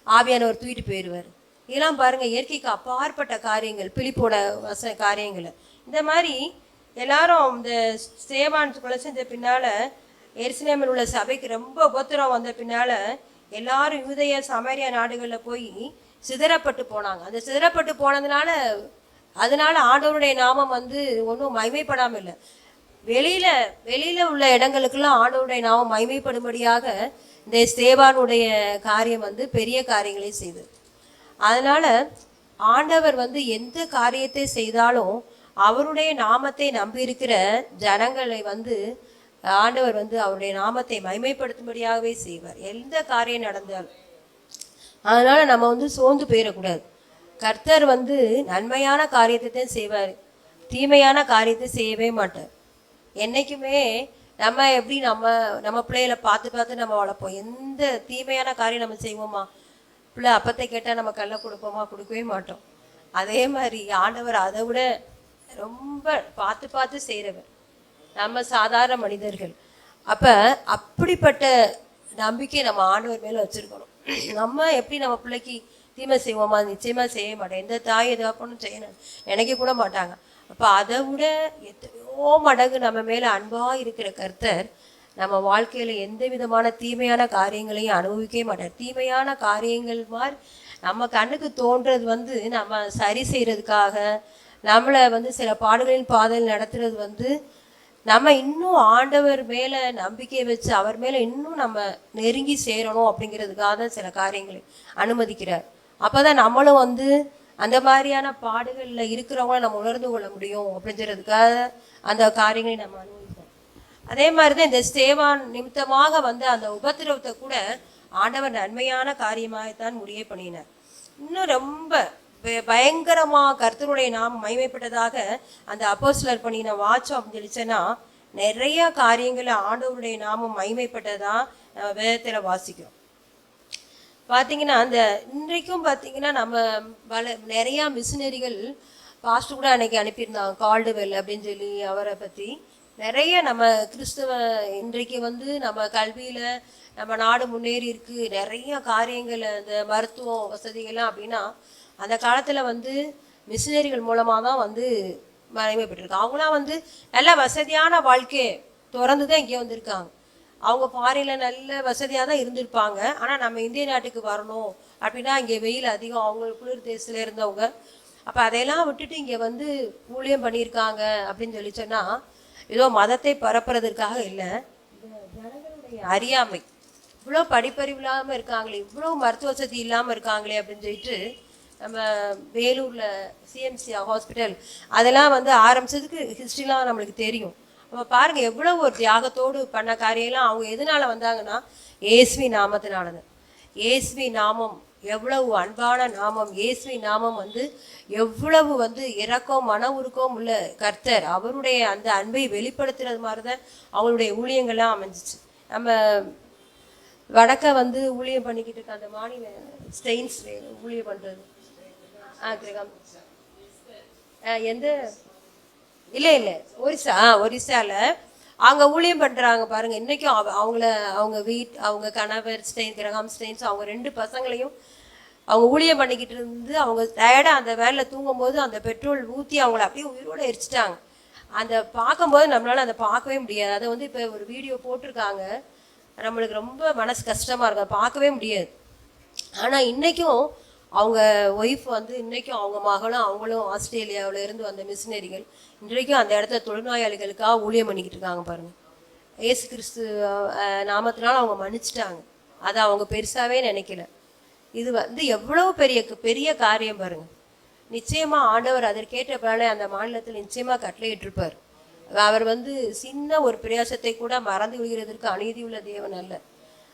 ஆவியானவர் தூக்கிட்டு போயிடுவார். இதெல்லாம் பாருங்கள், இயற்கைக்கு அப்பாற்பட்ட காரியங்கள், பிலிப்போட காரியங்கள். இந்த மாதிரி எல்லாரும் இந்த ஸ்தேவான் கொலை செஞ்ச பின்னால் எருசலேமில் உள்ள சபைக்கு ரொம்ப உபத்திரம் வந்த பின்னால் எல்லாரும் யூதேய சமாரியா நாடுகளில் போய் சிதறப்பட்டு போனாங்க. அந்த சிதறப்பட்டு அதனால ஆண்டவருடைய நாமம் வந்து ஒன்றும் மகிமைப்படாமல் இல்லை. வெளியில் உள்ள இடங்களுக்கெல்லாம் ஆண்டவருடைய நாமம் மகிமைப்படும்படியாக இந்த ஸ்தேவானுடைய காரியம் வந்து பெரிய காரியங்களை செய்தது. அதனால் ஆண்டவர் வந்து எந்த காரியத்தை செய்தாலும் அவருடைய நாமத்தை நம்பியிருக்கிற ஜனங்களை வந்து ஆண்டவர் வந்து அவருடைய நாமத்தை மகிமைப்படுத்தும்படியாகவே செய்வார், எந்த காரியம் நடந்தாலும். அதனால் நம்ம வந்து சோர்ந்து போயிடக்கூடாது. கர்த்தர் வந்து நன்மையான காரியத்தை தான் செய்வார், தீமையான காரியத்தை செய்யவே மாட்டார். என்றைக்குமே நம்ம எப்படி நம்ம பிள்ளைகளை பார்த்து நம்ம வளர்ப்போம். எந்த தீமையான காரியம் நம்ம செய்வோமா? பிள்ளை அப்பத்தை கேட்டால் நம்ம கல்லை கொடுப்போமா? கொடுக்கவே மாட்டோம். அதே மாதிரி ஆண்டவர் அதை விட ரொம்ப பார்த்து செய்கிறவர். நம்ம சாதாரண மனிதர்கள். அப்போ அப்படிப்பட்ட நம்பிக்கை நம்ம ஆண்டவர் மேலே வச்சுருக்கணும். நம்ம எப்படி நம்ம பிள்ளைக்கு தீமை செய்வோமா? நிச்சயமாக செய்ய மாட்டோம். எந்த தாய் எதாப்பனும் செய்யணும் நினைக்க கூட மாட்டாங்க. அப்போ அதை விட எத்தனையோ மடங்கு நம்ம மேலே அன்பாக இருக்கிற கர்த்தர் நம்ம வாழ்க்கையில் எந்த விதமான தீமையான காரியங்களையும் அனுபவிக்கவே மாட்டார். தீமையான காரியங்கள் மாதிரி நம்ம கண்ணுக்கு தோன்றது நம்ம சரி செய்கிறதுக்காக, நம்மளை சில பாடுகளின் பாதையில் நடத்துறது நம்ம இன்னும் ஆண்டவர் மேலே நம்பிக்கை வச்சு அவர் மேலே இன்னும் நம்ம நெருங்கி சேரணும் அப்படிங்கிறதுக்காக தான் சில காரியங்களை அனுமதிக்கிறார். அப்போ தான் நம்மளும் அந்த மாதிரியான பாடுகளில் இருக்கிறவங்கள நம்ம உணர்ந்து கொள்ள முடியும் அப்படிங்கிறதுக்காக அந்த காரியங்களை நம்ம அனுபவிப்போம். அதே மாதிரி தான் இந்த ஸ்தேவான் நிமித்தமாக அந்த உபத்திரவத்தை கூட ஆண்டவர் நன்மையான காரியமாகத்தான் முடிய பண்ணினார். இன்னும் ரொம்ப பயங்கரமாக கர்த்தருடைய நாம் மகிமைப்பட்டதாக அந்த அப்போஸ்தலர் பண்ணின வாட்சம் அப்படின்னு சொல்லிச்சேன்னா நிறைய காரியங்களை ஆண்டவருடைய நாமம் மகிமைப்பட்டதா நம்ம வேதத்தில் வாசிக்கிறோம். பார்த்தீங்கன்னா இன்றைக்கும் பார்த்தீங்கன்னா நம்ம நிறையா மிஷினரிகள் பாஸ்டர் கூட அன்னைக்கு அனுப்பியிருந்தாங்க, கால்டுவெல் அப்படின்னு சொல்லி. அவரை பற்றி நிறைய நம்ம கிறிஸ்தவ இன்றைக்கு நம்ம கல்வியில் நம்ம நாடு முன்னேறி இருக்கு. நிறைய காரியங்கள் அந்த மருத்துவ வசதிகள்லாம் அப்படின்னா அந்த காலத்தில் மிஷினரிகள் மூலமாக தான் மகிமைப்பட்டிருக்கு. அவங்களாம் நல்ல வசதியான வாழ்க்கையை திறந்து தான் இங்கே வந்திருக்காங்க. அவங்க ஃபாரினில் நல்ல வசதியாக தான் இருந்திருப்பாங்க. ஆனால் நம்ம இந்திய நாட்டுக்கு வரணும் அப்படின்னா இங்கே வெயில் அதிகம், அவங்க குளிர் தேசத்தில் இருந்தவங்க. அப்போ அதையெல்லாம் விட்டுட்டு இங்கே ஊழியம் பண்ணியிருக்காங்க அப்படின்னு சொல்லி சொன்னால் ஏதோ மதத்தை பரப்புறதுக்காக இல்லை. ஜனங்களுடைய அறியாமை, இவ்வளோ படிப்பறிவு இல்லாமல் இருக்காங்களே, இவ்வளோ மருத்துவ வசதி இல்லாமல் இருக்காங்களே அப்படின்னு சொல்லிட்டு நம்ம வேலூரில் சிஎம்சி ஹாஸ்பிட்டல் அதெல்லாம் ஆரம்பித்ததுக்கு ஹிஸ்ட்ரிலாம் நம்மளுக்கு தெரியும். நம்ம பாருங்கள் எவ்வளோ ஒரு தியாகத்தோடு பண்ண காரியம்லாம் அவங்க எதனால் வந்தாங்கன்னா இயேசுவி நாமத்தினாலது. இயேசுவி நாமம் எவ்வளவு அன்பான நாமம். இயேசுவி நாமம் எவ்வளவு இரக்கம் மன உருக்கம் உள்ள கர்த்தர். அவருடைய அந்த அன்பை வெளிப்படுத்துறது மாதிரி தான் அவங்களுடைய ஊழியங்கள்லாம் அமைஞ்சிச்சு. நம்ம வடக்க ஊழியம் பண்ணிக்கிட்டு இருக்க அந்த மாநில ஸ்டெயின்ஸ் ஊழியம் பண்ணுறது கிரகம் எந்த இல்லை ஒரிசாவில் அங்கே ஊழியம் பண்ணுறாங்க பாருங்கள். இன்றைக்கும் அவங்க கணவர் ஸ்டெயின், கிரகாம் ஸ்டெயின்ஸ், அவங்க 2 பசங்களையும் அவங்க ஊழியம் பண்ணிக்கிட்டு அவங்க டயர்டாக அந்த வேலையில் தூங்கும்போது அந்த பெட்ரோல் ஊற்றி அவங்கள அப்படியே உயிரோடு எரிச்சிட்டாங்க. பார்க்கும்போது நம்மளால் அதை பார்க்கவே முடியாது. அதை இப்போ ஒரு வீடியோ போட்டிருக்காங்க. நம்மளுக்கு ரொம்ப மனசு கஷ்டமாக இருக்கும், அதை பார்க்கவே முடியாது. ஆனால் இன்றைக்கும் அவங்க ஒய்ஃப் இன்றைக்கும் அவங்க மகளும் அவங்களும் ஆஸ்திரேலியாவில் இருந்து வந்த மிஷினரிகள் இன்றைக்கும் அந்த இடத்துல தொழுநோயாளிகளுக்காக ஊழியம் பண்ணிக்கிட்டு இருக்காங்க பாருங்கள். இயேசு கிறிஸ்து நாமத்தினால அவங்க மன்னிச்சிட்டாங்க. அதை அவங்க பெருசாகவே நினைக்கல. இது எவ்வளோ பெரிய காரியம் பாருங்கள். நிச்சயமாக ஆண்டவர் அதற்கேற்ற பலனை அந்த மாநிலத்தில் நிச்சயமாக கட்டளையிட்டிருப்பார். அவர் சின்ன ஒரு பிரயாசத்தை கூட மறந்து விடுகிறதற்கு அநீதி உள்ள தேவன் அல்ல.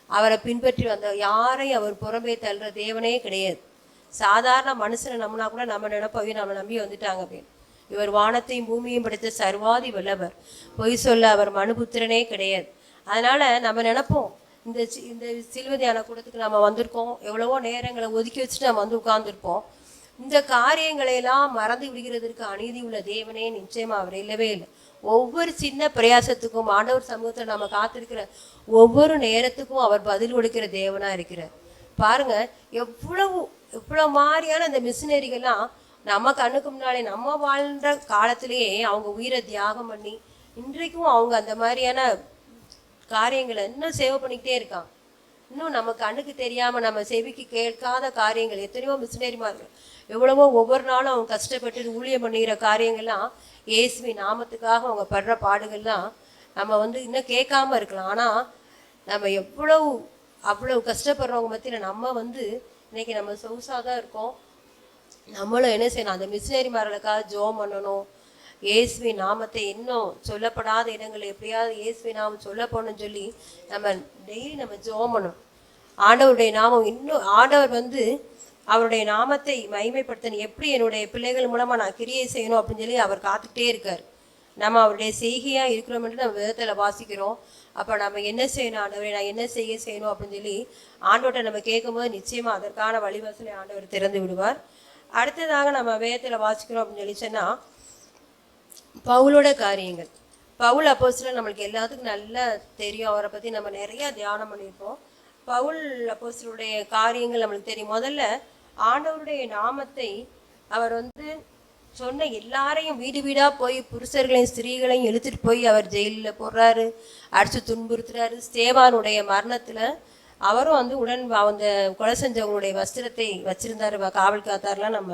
அவரை பின்பற்றி வந்த யாரையும் அவர் புறம்பே தள்ளுற தேவனே கிடையாது. சாதாரண மனுஷனை நம்பினா கூட நம்ம நினைப்பவே நம்ம நம்பி வந்துட்டாங்க அப்படின்னு. இவர் வானத்தையும் பூமியையும் படைத்த சர்வாதி வல்லவர், பொய் சொல்ல அவர் மனுபுத்திரனே கிடையாது. அதனால் நம்ம நினைப்போம் இந்த சிலுவை தியான கூடத்துக்கு நம்ம வந்திருக்கோம், எவ்வளவோ நேரங்களை ஒதுக்கி வச்சுட்டு நம்ம உட்கார்ந்துருப்போம். இந்த காரியங்களையெல்லாம் மறந்து விடுகிறதற்கு அநீதி உள்ள தேவனே நிச்சயமாக அவர் இல்லவே இல்லை. ஒவ்வொரு சின்ன பிரயாசத்துக்கும் ஆண்டவர் சமூகத்தில் நம்ம காத்திருக்கிற ஒவ்வொரு நேரத்துக்கும் அவர் பதில் கொடுக்கிற தேவனாக இருக்கிறார். பாருங்க எவ்வளோ மாதிரியான அந்த மிஷினரிகள்லாம் நம்ம கண்ணுக்கு முன்னாலே நம்ம வாழ்ந்த காலத்திலேயே அவங்க உயிரை தியாகம் பண்ணி இன்றைக்கும் அவங்க அந்த மாதிரியான காரியங்களை இன்னும் சேவை பண்ணிக்கிட்டே இருக்காங்க. இன்னும் நம்ம கண்ணுக்கு தெரியாமல் நம்ம செவிக்கு கேட்காத காரியங்கள் எத்தனையோ மிஷினரிமார்கள் எவ்வளவோ ஒவ்வொரு நாளும் அவங்க கஷ்டப்பட்டு ஊழியம் பண்ணுகிற காரியங்கள்லாம் இயேசுவி நாமத்துக்காக அவங்க படுற பாடுகள்லாம் நம்ம இன்னும் கேட்காம இருக்கலாம். ஆனால் நம்ம அவ்வளவு கஷ்டப்படுறவங்க மத்தியில் நம்ம இன்னைக்கு நம்ம சொகுசாக தான் இருக்கோம். நம்மளும் என்ன செய்யணும், அந்த மிஷினரிமார்களுக்காக ஜெபம் பண்ணணும். இயேசுவி நாமத்தை இன்னும் சொல்லப்படாத இடங்கள் எப்படியாவது இயேசுவி நாமம் சொல்லப்போன்னு சொல்லி நம்ம டெய்லி நம்ம ஜெபம் பண்ணணும். ஆண்டவருடைய நாமம் இன்னும் ஆண்டவர் அவருடைய நாமத்தை மகிமைப்படுத்தணும். எப்படி என்னுடைய பிள்ளைகள் மூலமாக நான் கிரியை செய்யணும் அப்படின்னு சொல்லி அவர் காத்துக்கிட்டே இருக்கார். நம்ம அவருடைய செய்கையாக இருக்கிறோம் என்று நம்ம விதத்தில் வாசிக்கிறோம். அப்போ நம்ம என்ன செய்யணும் ஆண்டவரே, நான் என்ன செய்யணும் அப்படின்னு சொல்லி ஆண்டவர்கிட்ட நம்ம கேட்கும்போது நிச்சயமாக அதற்கான வழிவசலை ஆண்டவர் திறந்து விடுவார். அடுத்ததாக நம்ம வேதத்தில் வாசிக்கிறோம் அப்படின்னு சொல்லி சொன்னால் பவுலோட காரியங்கள். பவுல் அப்போஸ்தலர் நம்மளுக்கு எல்லாத்துக்கும் நல்லா தெரியும். அவரை பற்றி நம்ம நிறையா தியானம் பண்ணியிருப்போம். பவுல் அப்போஸ்தலருடைய காரியங்கள் நம்மளுக்கு தெரியும். முதல்ல ஆண்டவருடைய நாமத்தை அவர் சொன்ன எல்லாரையும் வீடு வீடாக போய் புருஷர்களையும் ஸ்திரீகளையும் இழுத்துட்டு போய் அவர் ஜெயிலில் போடுறாரு, அடித்து துன்புறுத்துறாரு. ஸ்தேவானுடைய மரணத்தில் அவரும் உடன் அந்த கொலை செஞ்சவங்களுடைய வஸ்திரத்தை வச்சிருந்தாரு, காவல் காத்தாரெலாம் நம்ம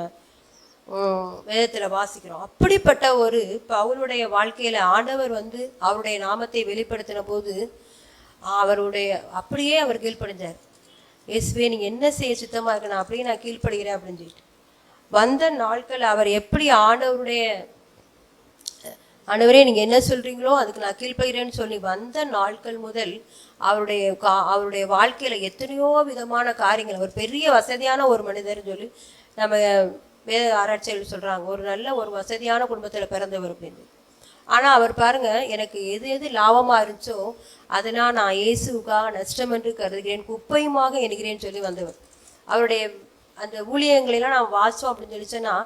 வேதத்தில் வாசிக்கிறோம். அப்படிப்பட்ட ஒரு பவுலுடைய வாழ்க்கையில் ஆண்டவர் அவருடைய நாமத்தை வெளிப்படுத்தின போது அப்படியே அவர் கீழ்ப்படிஞ்சார். இயேசுவே நீங்கள் என்ன செய்ய சுத்தமாக இருக்கு, நான் அப்படியே நான் கீழ்ப்படுகிறேன் அப்படின்னு சொல்லிட்டு வந்த நாட்கள் அவர் எப்படி ஆண்டவரே நீங்கள் என்ன சொல்கிறீங்களோ அதுக்கு நான் கீழ்ப்படுகிறேன்னு சொல்லி வந்த நாட்கள் முதல் அவருடைய வாழ்க்கையில் எத்தனையோ விதமான காரியங்கள். அவர் பெரிய வசதியான ஒரு மனிதர்னு சொல்லி நம்ம வேத ஆராய்ச்சிகள் சொல்கிறாங்க. ஒரு நல்ல ஒரு வசதியான குடும்பத்தில் பிறந்தவர் அப்படின்னு. ஆனால் அவர் பாருங்கள், எனக்கு எது எது லாபமாக இருந்துச்சோ அதனால் நான் இயேசுக்காக நஷ்டம் என்று கருதுகிறேன், குப்பையுமாக எண்ணுகிறேன்னு சொல்லி வந்தவர். அவருடைய அந்த ஊழியங்களெல்லாம் நான் வாசம் அப்படின்னு சொல்லிச்சோன்னா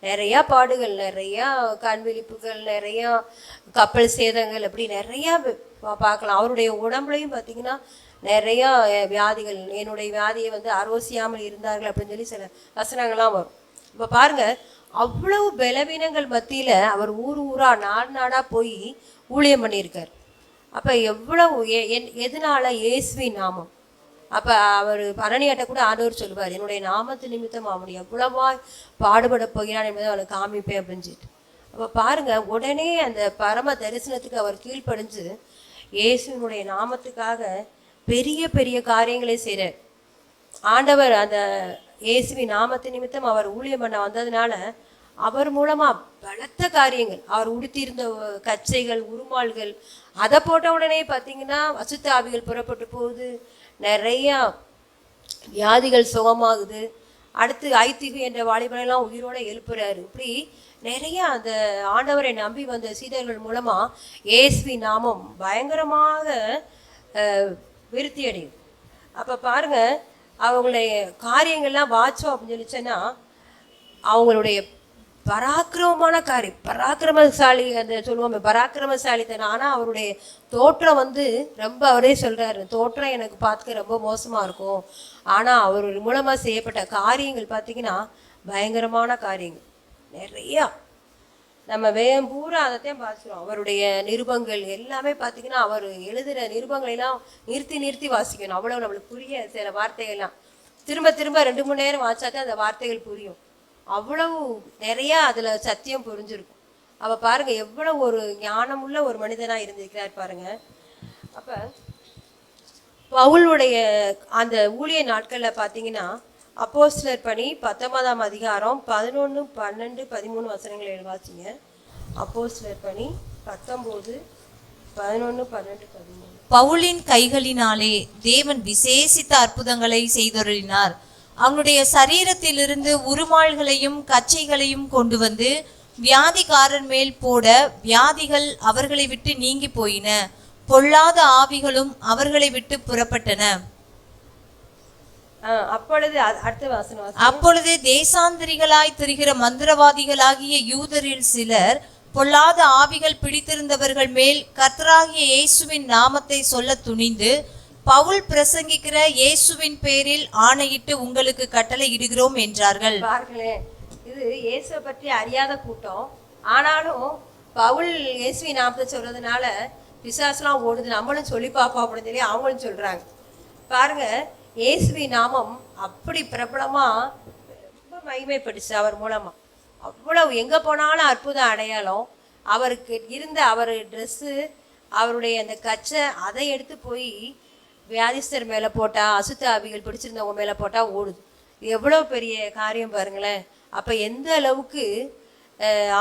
நிறையா பாடுகள், நிறையா கண்விழிப்புகள், நிறையா கப்பல் சேதங்கள், அப்படி நிறையா பார்க்கலாம். அவருடைய உடம்புலையும் பார்த்திங்கன்னா நிறையா வியாதிகள், என்னுடைய வியாதியை ஆரோசியாமல் இருந்தார்கள் அப்படின்னு சொல்லி சில வசனங்கள்லாம் வரும். இப்போ பாருங்கள், அவ்வளவு பலவீனங்கள் மத்தியில் அவர் ஊராக நாடாக போய் ஊழியம் பண்ணியிருக்கார். அப்போ எவ்வளவு எதனால இயேசுவின் நாமம். அப்போ அவர் அனனியாட்ட கூட ஆண்டவர் சொல்லுவார், என்னுடைய நாமத்து நிமித்தம் அவன் எவ்வளவா பாடுபட போகிறான் என்பதை அவனுக்கு காமிப்பேன் அப்படின்னு சொல்லிட்டு. அப்போ பாருங்கள், உடனே அந்த பரம தரிசனத்துக்கு அவர் கீழ்ப்படிஞ்சு இயேசுவினுடைய நாமத்துக்காக பெரிய பெரிய காரியங்களை செய்கிறார். ஆண்டவர் அந்த இயேசுவின் நாமத்து நிமித்தம் அவர் ஊழியம் பண்ண வந்ததுனால அவர் மூலமாக பலத்த காரியங்கள், அவர் உடுத்தியிருந்த கச்சைகள், உருமால்கள், அதை போட்ட உடனே பார்த்தீங்கன்னா அசுத்த ஆவிகள் புறப்பட்டு போகுது, நிறையா வியாதிகள் சுகமாகுது. அடுத்து ஐத்திகு என்ற வாலிபனெல்லாம் உயிரோடு எழுப்புறாரு. இப்படி நிறையா அந்த ஆண்டவரை நம்பி வந்த சீடர்கள் மூலமாக இயேசுவின் நாமம் பயங்கரமாக விருத்தி அடையுது. அப்போ பாருங்கள், அவங்களுடைய காரியங்கள்லாம் வாட்சோம் அப்படின்னு சொல்லிச்சேன்னா அவங்களுடைய பராக்கிரமமான காரியம், பராக்கிரமசாலி அந்த சொல்லுவோம் பராக்கிரமசாலித்தனம். ஆனால் அவருடைய தோற்றம் ரொம்ப அவரே சொல்கிறாரு, தோற்றம் எனக்கு பார்த்துக்க ரொம்ப மோசமாக இருக்கும், ஆனால் அவர் மூலமாக செய்யப்பட்ட காரியங்கள் பார்த்திங்கன்னா பயங்கரமான காரியங்கள் நிறையா. நம்ம வேகம் பூரா அதைத்தான் பார்த்துக்கிறோம். அவருடைய நிருபங்கள் எல்லாமே பார்த்திங்கன்னா அவர் எழுதுகிற நிருபங்களெல்லாம் நிறுத்தி வாசிக்கணும். அவ்வளோ நம்மளுக்கு புரிய சில வார்த்தைகள்லாம் திரும்ப 2-3 நேரம் வாசிச்சாதான் அந்த வார்த்தைகள் புரியும். அவ்வளவு நிறையா அதில் சத்தியம் புரிஞ்சிருக்கும். அவள் பாருங்கள் எவ்வளோ ஒரு ஞானமுள்ள ஒரு மனிதனாக இருந்திருக்கிறார் பாருங்கள். அப்போ பவுலுடைய அந்த ஊழிய நாட்களில் பார்த்தீங்கன்னா அப்போஸ்தலர் பணி 19ஆம் அதிகாரம் 11, 12, 13 வசனங்களை வாசிங்க. அப்போஸ்தலர் பணி 19, 11, 12, 13. பவுலின் கைகளினாலே தேவன் விசேஷித்த அற்புதங்களை செய்தருளினார். அவனுடைய சரீரத்திலிருந்து உருமால்களையும் கச்சைகளையும் கொண்டு வந்து வியாதிக்காரர் மேல் போட வியாதிகள் அவர்களை விட்டு நீங்கி போயின, பொல்லாத ஆவிகளும் அவர்களை விட்டு புறப்பட்டன. அப்பொழுது தேசாந்திரிகளாய் திரிகிற மந்திரவாதிகளாகிய யூதரில் சிலர் பொல்லாத ஆவிகள் பிடித்திருந்தவர்கள் மேல் கர்த்தராகிய இயேசுவின் நாமத்தை சொல்ல துணிந்து, பவுல் பிரசங்கிக்கிற இயேசுவின் பேரில் ஆணையிட்டு உங்களுக்கு கட்டளை இடுகிறோம் என்றார்கள். பாருங்களேன், இது இயேசுவை பற்றி அறியாத கூட்டம். ஆனாலும் பவுல் இயேசுவின் நாமத்தை சொல்றதுனால பிசாசுலாம் ஓடுது, நம்மளும் சொல்லி பார்ப்போம் அப்படின்னு சொல்லி அவங்களும் சொல்றாங்க. பாருங்க, இயேசுவின் நாமம் அப்படி பிரபலமா ரொம்ப மகிமைப்படுச்சு. அவர் மூலமா அவ்வளவு எங்கே போனாலும் அற்புதம் அடையாளம். அவருக்கு இருந்த அவர் ட்ரெஸ்ஸு, அவருடைய அந்த கச்சை, அதை எடுத்து போய் வியாதிஸ்தர் மேலே போட்டால், அசுத்த ஆவிகள் பிடிச்சிருந்தவங்க மேலே போட்டால் ஓடுது. எவ்வளோ பெரிய காரியம் பாருங்களேன். அப்போ எந்த அளவுக்கு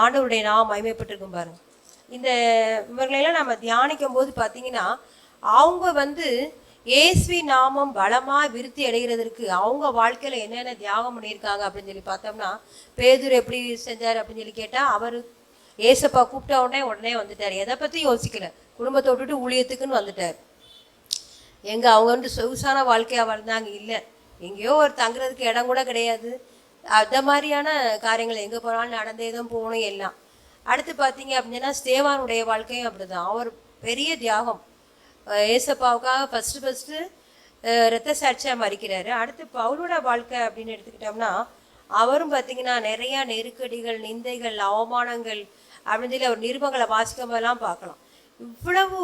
ஆண்டவருடைய நாமம் மகிமைப்பட்டிருக்கும் பாருங்க. இந்த இவர்களெல்லாம் நம்ம தியானிக்கும் போது பார்த்தீங்கன்னா அவங்க இயேசுவி நாமம் பலமாக விருத்தி அடைகிறதுக்கு அவங்க வாழ்க்கையில் என்னென்ன தியாகம் பண்ணியிருக்காங்க அப்படின்னு சொல்லி பார்த்தோம்னா, பேதுரு எப்படி செஞ்சார் அப்படின்னு சொல்லி கேட்டால், அவர் ஏசப்பா கூப்பிட்ட உடனே வந்துட்டார். எதை பற்றி யோசிக்கல, குடும்பத்தை விட்டுட்டு ஊழியத்துக்குன்னு வந்துட்டார். அவங்க வந்து சொகுசான வாழ்க்கையாக வாழ்ந்தாங்க இல்லை, எங்கேயோ ஒரு தங்குறதுக்கு இடம் கூட கிடையாது. அந்த மாதிரியான காரியங்கள் எங்கே போனாலும் நடந்தே தான் போகணும் எல்லாம். அடுத்து பார்த்தீங்க அப்படின்னா ஸ்தேவானுடைய வாழ்க்கையும் அப்படி தான். அவர் பெரிய தியாகம், ஏசப்பாவுக்காக ஃபஸ்ட்டு இரத்த சாட்சியாக மறிக்கிறாரு. அடுத்து பவுலோட வாழ்க்கை அப்படின்னு எடுத்துக்கிட்டோம்னா அவரும் பார்த்தீங்கன்னா நிறையா நெருக்கடிகள், நிந்தைகள், அவமானங்கள் அப்படின்னு சொல்லி அவர் நிருபங்களை வாசிக்கும் போதெல்லாம் பார்க்கலாம். இவ்வளவு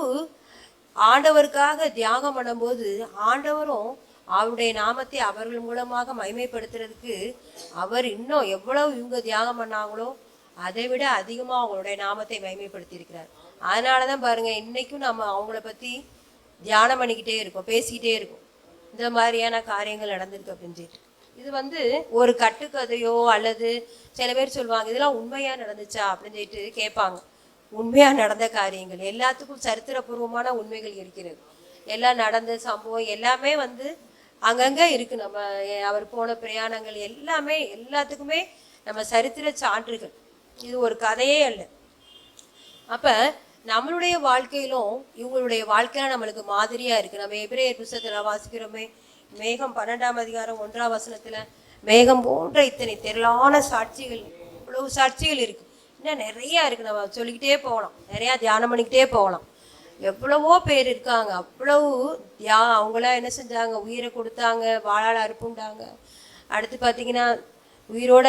ஆண்டவருக்காக தியாகம் பண்ணும்போது ஆண்டவரும் அவருடைய நாமத்தை அவர்கள் மூலமாக மகிமைப்படுத்துறதுக்கு அவர் இன்னும் எவ்வளவு இவங்க தியாகம் பண்ணாங்களோ அதை விட அதிகமாக அவங்களுடைய நாமத்தை மகிமைப்படுத்தியிருக்கிறார். அதனால தான் பாருங்கள், இன்றைக்கும் நம்ம அவங்கள பற்றி தியானம் பண்ணிக்கிட்டே இருக்கோம், பேசிக்கிட்டே இருக்கோம். இந்த மாதிரியான காரியங்கள் நடந்திருக்கு அப்படின்னு சொல்லிட்டு இது வந்து ஒரு கட்டுக்கதையோ அல்லது சில பேர் சொல்லுவாங்க இதெல்லாம் உண்மையாக நடந்துச்சா அப்படின்னு சொல்லிட்டு கேட்பாங்க. உண்மையாக நடந்த காரியங்கள் எல்லாத்துக்கும் சரித்திரபூர்வமான உண்மைகள் இருக்கிறது. எல்லாம் நடந்த சம்பவம் எல்லாமே வந்து அங்கங்கே இருக்குது. நம்ம அவர் போன பிரயாணங்கள் எல்லாத்துக்குமே நம்ம சரித்திர சான்றுகள். இது ஒரு கதையே அல்ல. அப்போ நம்மளுடைய வாழ்க்கையிலும் இவங்களுடைய வாழ்க்கையில நம்மளுக்கு மாதிரியாக இருக்குது. நம்ம எபிரேயர் புத்தகத்தில் வாசிக்கிறோமே, மேகம் 12ஆம் அதிகாரம் 1ஆம் வசனத்தில் மேகம் போன்ற இத்தனை திரளான சாட்சிகள், இவ்வளவு சாட்சிகள் இருக்குது. இன்னும் நிறையா இருக்குது, நம்ம சொல்லிக்கிட்டே போகலாம், நிறையா தியானம் பண்ணிக்கிட்டே போகலாம். எவ்வளவோ பேர் இருக்காங்க, அவ்வளவு அவங்களாம் என்ன செஞ்சாங்க, உயிரை கொடுத்தாங்க, வாழால் அறுப்புண்டாங்க. அடுத்து பார்த்திங்கன்னா உயிரோட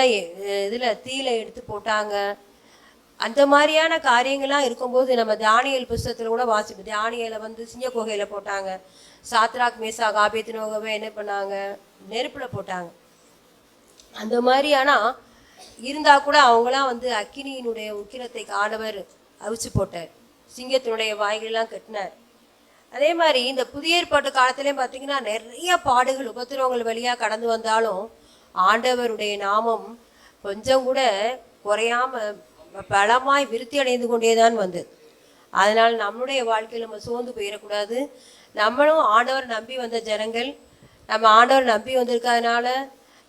இதில் தீயில எடுத்து போட்டாங்க. அந்த மாதிரியான காரியங்கள்லாம் இருக்கும்போது நம்ம தானியேல் புஸ்தகத்தில் கூட வாசிப்போம். தானியேலை வந்து சிங்க குகையில் போட்டாங்க. சாத்ராக் மேசாக் ஆபேத்நேகோவை என்ன பண்ணாங்க, நெருப்பில் போட்டாங்க. அந்த மாதிரி ஆனால் இருந்தால் கூட அவங்களாம் வந்து அக்கினியினுடைய உக்கிரத்தை ஆண்டவர் அவிச்சு போட்டார், சிங்கத்தினுடைய வாய்களெல்லாம் கட்டினார். அதே மாதிரி இந்த புதிய ஏற்பாட்டு காலத்துலேயும் பார்த்திங்கன்னா நிறைய பாடுகள் உபத்திரவங்கள் வழியாக கடந்து வந்தாலும் ஆண்டவருடைய நாமம் கொஞ்சம் கூட குறையாமல் பலமாய் விருத்தி அடைந்து கொண்டே தான் வந்தது. அதனால் நம்மளுடைய வாழ்க்கையில் நம்ம சோர்ந்து போயிடக்கூடாது. நம்மளும் ஆண்டவர் நம்பி வந்த ஜனங்கள், நம்ம ஆண்டவர் நம்பி வந்திருக்கிறதுனால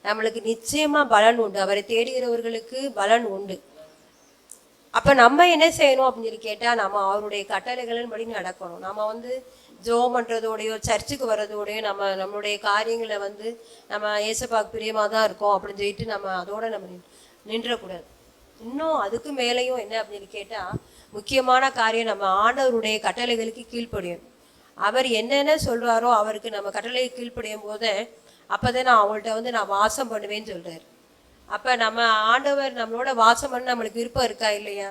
நம்மளுக்கு நிச்சயமாக பலன் உண்டு, அவரை தேடுகிறவர்களுக்கு பலன் உண்டு. அப்போ நம்ம என்ன செய்யணும் அப்படின்னு சொல்லி கேட்டால், நம்ம அவருடைய கட்டளைகளின் படி நடக்கணும். நம்ம வந்து ஜோம் பண்ணுறதோடையோ சர்ச்சுக்கு வர்றதோடையோ நம்மளுடைய காரியங்களை வந்து நம்ம ஏசப்பாக்கு பிரியமாக தான் இருக்கோம் அப்படின்னு சொல்லிட்டு நம்ம அதோட நம்ம நின்றக்கூடாது. இன்னும் அதுக்கு மேலேயும் என்ன அப்படின்னு கேட்டால், முக்கியமான காரியம் நம்ம ஆண்டவருடைய கட்டளைகளுக்கு கீழ்ப்படியும். அவர் என்னென்ன சொல்கிறாரோ அவருக்கு நம்ம கட்டளை கீழ்ப்படியும் போது அப்போ தான் நான் அவங்கள்ட்ட வந்து நான் வாசம் பண்ணுவேன்னு சொல்கிறார். அப்போ நம்ம ஆண்டவர் நம்மளோட வாசம் பண்ண நம்மளுக்கு விருப்பம் இருக்கா இல்லையா?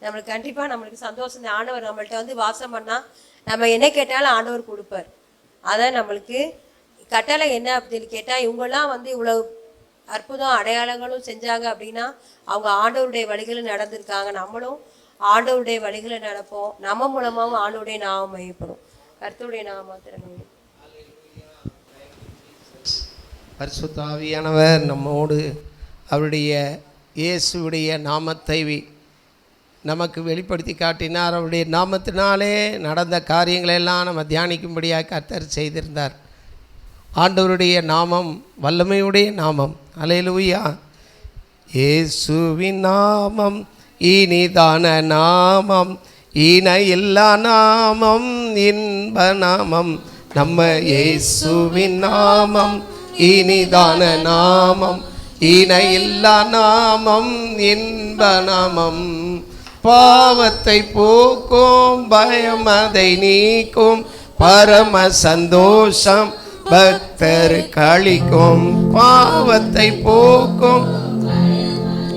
நம்மளுக்கு கண்டிப்பாக நம்மளுக்கு சந்தோஷம். இந்த ஆண்டவர் நம்மள்ட்ட வந்து வாசம் பண்ணால் நம்ம என்ன கேட்டாலும் ஆண்டவர் கொடுப்பார். அதான் நம்மளுக்கு கட்டளை என்ன அப்படின்னு கேட்டால், இவங்கெல்லாம் வந்து இவ்வளோ அற்புதம் அடையாளங்களும் செஞ்சாங்க அப்படின்னா அவங்க ஆண்டவருடைய வழிகளை நடந்திருக்காங்க. நம்மளும் ஆண்டவருடைய வழிகளை நடப்போம். நம்ம மூலமாகவும் ஆண்டவருடைய நாமம் மையப்படும். கர்த்தருடைய நாமம் திறமை. பரிசுத்த ஆவியானவர் நம்மோடு அவருடைய இயேசுடைய நாமத்தை நமக்கு வெளிப்படுத்தி காட்டினார். அவருடைய நாமத்தினாலே நடந்த காரியங்களெல்லாம் நம்ம தியானிக்கும்படியாக கர்த்தர் செய்திருந்தார். ஆண்டவருடைய நாமம் வல்லமையுடைய நாமம். அல்லேலூயா. இயேசுவின் நாமம் இனிதான நாமம், இணையில்லா நாமம், இன்ப நாமம். நம்ம இயேசுவின் நாமம் இனிதான நாமம், இணையில்லா நாமம், இன்ப நாமம். பாவத்தை போக்கும், பயம் அதை நீக்கும், பரம சந்தோஷம் பக்தருக்கு அளிக்கும். பாவத்தை போக்கும்,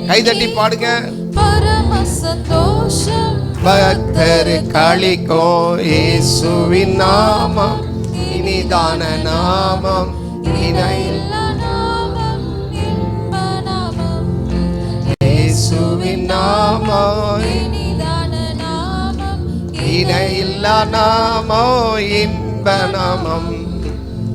கைதட்டி பாடுங்க. பரம சந்தோஷம் பக்தருக்கு அளிக்கும். இயேசுவின் நாமம் இனிதான நாமம், இணையில்லா நாமம், இன்ப நாமம். இயேசுவின் நாமம் இனிதான நாமம், இணையில்லா நாமம், இன்ப நாமம்.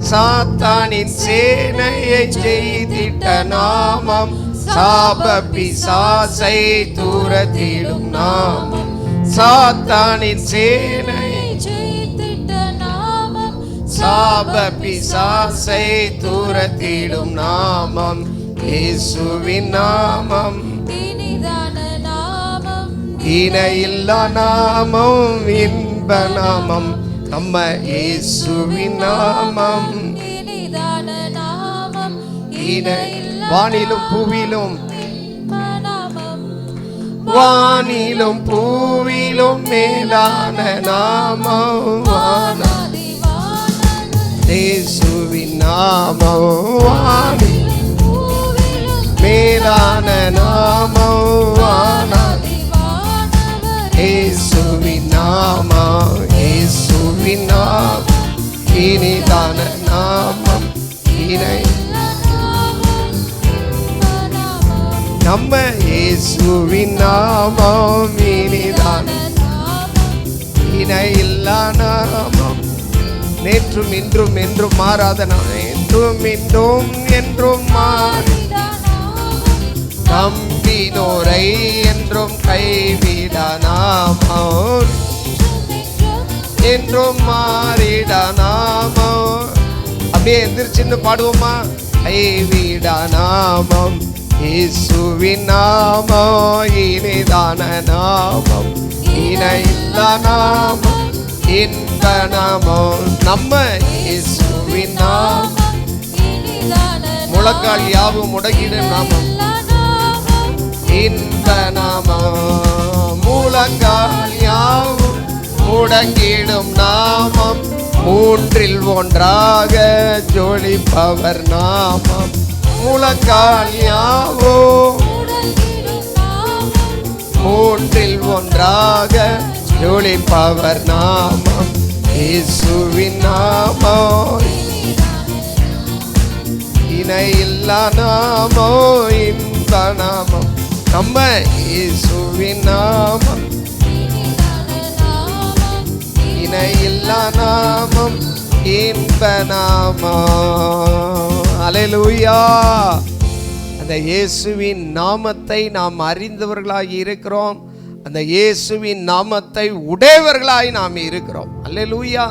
சாத்தானின் சேனையை ஜெயித்திட்ட நாமம், சாப பிசாசை தூரத்திடும் நாமம். சாத்தானின் சேனையை ஜெயித்திட்ட நாமம், சாப பிசாசை தூரத்திடும் நாமம். இயேசுவின் நாமம் இனிதான நாமம், இணையில்லா நாமம் இன்ப நாமம் நம்ம இயேசுவின் நாமம். இனிதான நாமம் வானிலும் பூவிலும் நாமம் வானிலும் பூவிலும் மேலான நாமம் இயேசுவின் நாமம். வானிலும் மேலான நாமம் இயேசுவின் நாமம். இயேசுவின் நாமம் இனிதான நாமம் இணை நம்ம இயேசுவின் நாமம் இனிதான இணையில்லா நாமம். நேற்றும் இன்றும் என்றும் மாறாத நாமம். என்றும் இன்றும் என்றும் நம்பினோரை என்றும் கைவிட நாமம். என்றும் மாறிட நாமம். அப்படியே எந்திரிச்சின்னு பாடுவோமா? கைவிட நாமம் இயேசுவின் நாமம் இனிதான நாமம் இணையில்லா நாமம் இன்ப நாமம் நம்ம இயேசுவின் நாமம். முழங்கால் யாவும் முடங்கிடும் நாமம் இன்ப நாமம். முழங்கால் யாவும் முடங்கிடும் நாமம் மூன்றில் ஒன்றாக ஜொலிப்பவர் நாமம். முழங்கால் யாவும் மூன்றில் ஒன்றாக ஜொலிப்பவர் நாமம் இயேசுவின் நாமம். இணையில்லா நாமம் இன்ப நாமம் நம்ம இயேசுவின் நாமம். இணையில்லா நாமம் இன்ப நாமம். அல்லேலூயா. அந்த இயேசுவின் நாமத்தை நாம் அறிந்தவர்களாகி இருக்கிறோம். அந்த இயேசுவின் நாமத்தை உடையவர்களாய் நாம் இருக்கிறோம். அல்லேலூயா.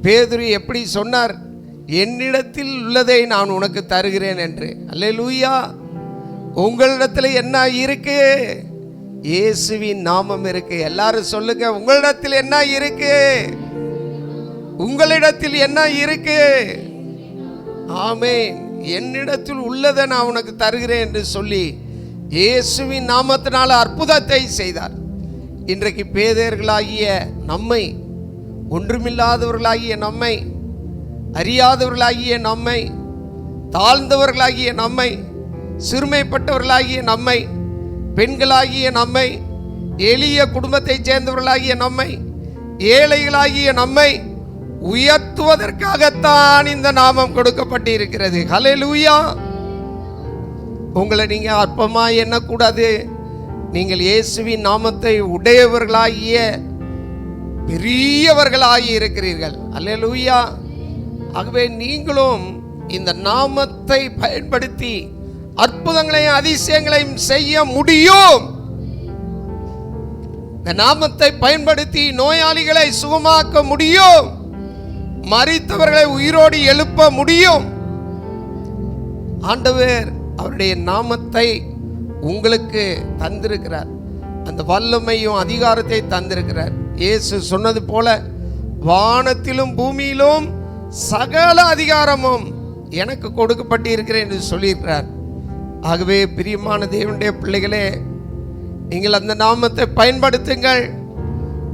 பேதுரு எப்படி சொன்னார்? என்னிடத்தில் உள்ளதை நான் உனக்கு தருகிறேன் என்று. அல்லேலூயா. உங்களிடத்தில் என்ன இருக்கு? இயேசுவின் நாமம் இருக்கு. எல்லாரும் சொல்லுங்க, உங்களிடத்தில் என்ன இருக்கு? உங்களிடத்தில் என்ன இருக்கு? ஆமென். என்னிடத்தில் உள்ளதை நான் உனக்கு தருகிறேன் என்று சொல்லி இயேசுவின் நாமத்தினால அற்புதத்தை செய்தார். இன்றைக்கு பேதையர்களாகிய நம்மை, ஒன்றுமில்லாதவர்களாகிய நம்மை, அறியாதவர்களாகிய நம்மை, தாழ்ந்தவர்களாகிய நம்மை, சிறுமைப்பட்டவர்களாகிய நம்மை, பெண்களாகிய நம்மை, எளிய குடும்பத்தைச் சேர்ந்தவர்களாகிய நம்மை, ஏழைகளாகிய நம்மை உயர்த்துவதற்காகத்தான் இந்த நாமம் கொடுக்கப்பட்டு இருக்கிறது. ஹல்லேலூயா. உங்களை நீங்க அற்பமா எண்ணக்கூடாது. நீங்கள் இயேசுவின் நாமத்தை உடையவர்களாகிய பெரியவர்களாகி இருக்கிறீர்கள். அல்லேலூயா. ஆகவே நீங்களும் இந்த நாமத்தை பயன்படுத்தி அற்புதங்களையும் அதிசயங்களையும் செய்ய முடியும். இந்த நாமத்தை பயன்படுத்தி நோயாளிகளை சுகமாக்க முடியும். மரித்தவர்களை உயிரோடு எழுப்ப முடியும். ஆண்டவர் அவருடைய நாமத்தை உங்களுக்கு தந்திருக்கிறார். அந்த வல்லமையும் அதிகாரத்தை தந்திருக்கிறார். இயேசு சொன்னது போல வானத்திலும் பூமியிலும் சகல அதிகாரமும் எனக்கு கொடுக்கப்பட்டு இருக்கிறேன் என்று சொல்லியிருக்கிறார். ஆகவே பிரியமான தேவனுடைய பிள்ளைகளே, நீங்கள் அந்த நாமத்தை பயன்படுத்துங்கள்.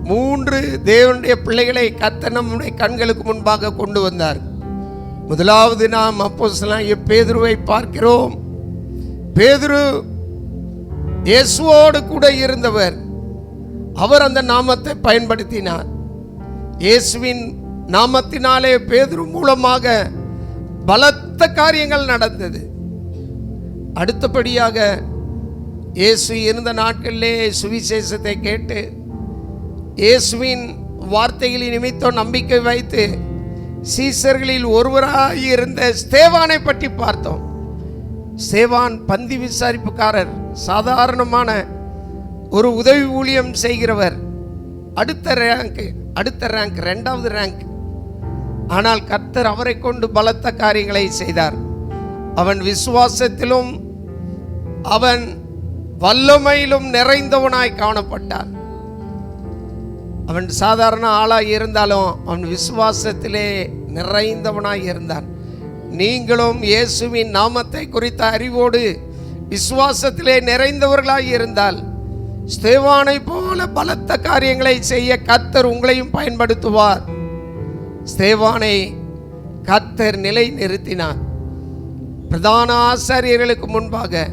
3 தேவனுடைய பிள்ளைகளை கர்த்தர் நம்முடைய கண்களுக்கு முன்பாக கொண்டு வந்தார். முதலாவது நாம் அப்போஸ்தலனாகிய பேதுருவை பார்க்கிறோம். பேதுரு இயேசுவோடு கூட இருந்தவர். அவர் அந்த நாமத்தை பயன்படுத்தினார். இயேசுவின் நாமத்தினாலே பேதுரு மூலமாக பலத்த காரியங்கள் நடந்தது. அடுத்தபடியாக இயேசு இருந்த நாட்களிலே சுவிசேஷத்தை கேட்டு இயேசுவின் வார்த்தைகளின் நிமித்தம் நம்பிக்கை வைத்து சீசர்களில் ஒருவராக இருந்த ஸ்தேவானை பற்றி பார்த்தோம். ஸ்தேவான் பந்தி விசாரிப்புக்காரர், சாதாரணமான ஒரு உதவி ஊழியம் செய்கிறவர். அடுத்த ரேங்க் 2வது ரேங்க். ஆனால் கர்த்தர் அவரை கொண்டு பலத்த காரியங்களை செய்தார். அவன் விசுவாசத்திலும் அவன் வல்லமையிலும் நிறைந்தவனாய் காணப்பட்டான். அவன் சாதாரண ஆளாய் இருந்தாலும் அவன் விசுவாசத்திலே நிறைந்தவனாய் இருந்தான். நீங்களும் இயேசுவின் நாமத்தை குறித்த அறிவோடு விசுவாசத்திலே நிறைந்தவர்களாய் இருந்தால் ஸ்தேவானை போல பலத்த காரியங்களை செய்ய கர்த்தர் உங்களையும் பயன்படுத்துவார். ஸ்தேவானை கர்த்தர் நிலை நிறுத்தினார். பிரதான ஆசாரியர்களுக்கு முன்பாக,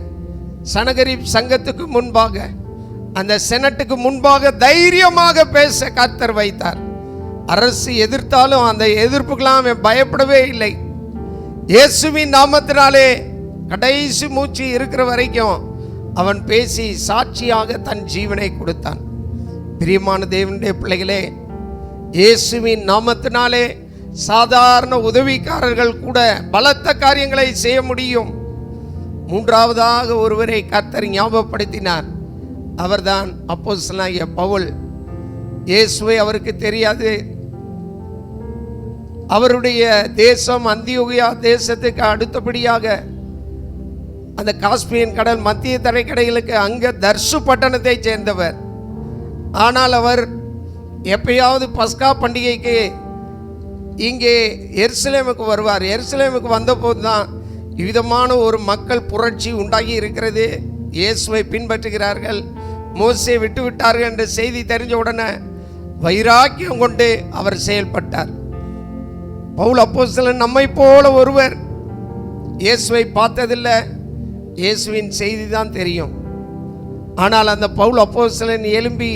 சனகரிப் சங்கத்துக்கு முன்பாக, அந்த செனட்டுக்கு முன்பாக தைரியமாக பேச கர்த்தர் வைத்தார். அரசு எதிர்த்தாலும் அந்த எதிர்ப்புக்கெல்லாம் அவன் பயப்படவே இல்லை. இயேசுவின் நாமத்தினாலே கடைசி மூச்சு இருக்கிற வரைக்கும் அவன் பேசி சாட்சியாக தன் ஜீவனை கொடுத்தான். பிரியமான தேவனுடைய பிள்ளைகளே, இயேசுவின் நாமத்தினாலே சாதாரண உதவிக்காரர்கள் கூட பலத்த காரியங்களை செய்ய முடியும். மூன்றாவதாக ஒருவரை கர்த்தர் ஞாபகப்படுத்தினார். அவர்தான் அப்போஸ்தலனாகிய பவுல். இயேசுவை அவருக்கு தெரியாது. அவருடைய தேசம் அந்தியோகியா தேசத்துக்கு அடுத்தபடியாக அந்த காஸ்பியன் கடல் மத்திய தரைக்கடைகளுக்கு அங்கே தர்சு பட்டணத்தை சேர்ந்தவர். ஆனால் அவர் எப்பயாவது பஸ்கா பண்டிகைக்கு இங்கே எருசலேமுக்கு வருவார். எருசலேமுக்கு வந்தபோது தான் விதமான ஒரு மக்கள் புரட்சி உண்டாகி இருக்கிறது. இயேசுவை பின்பற்றுகிறார்கள், மோசே விட்டு விட்டார்கள் என்ற செய்தி தெரிஞ்ச உடனே வைராக்கியம் கொண்டு அவர் செயல்பட்டார். பவுல் அப்போஸ்தலன் நம்மை போல ஒருவர். இயேசுவை பார்த்ததில்லை, இயேசுவின் செய்தி தான் தெரியும். ஆனால் அந்த பவுல் அப்போஸ்தலன் எழும்பி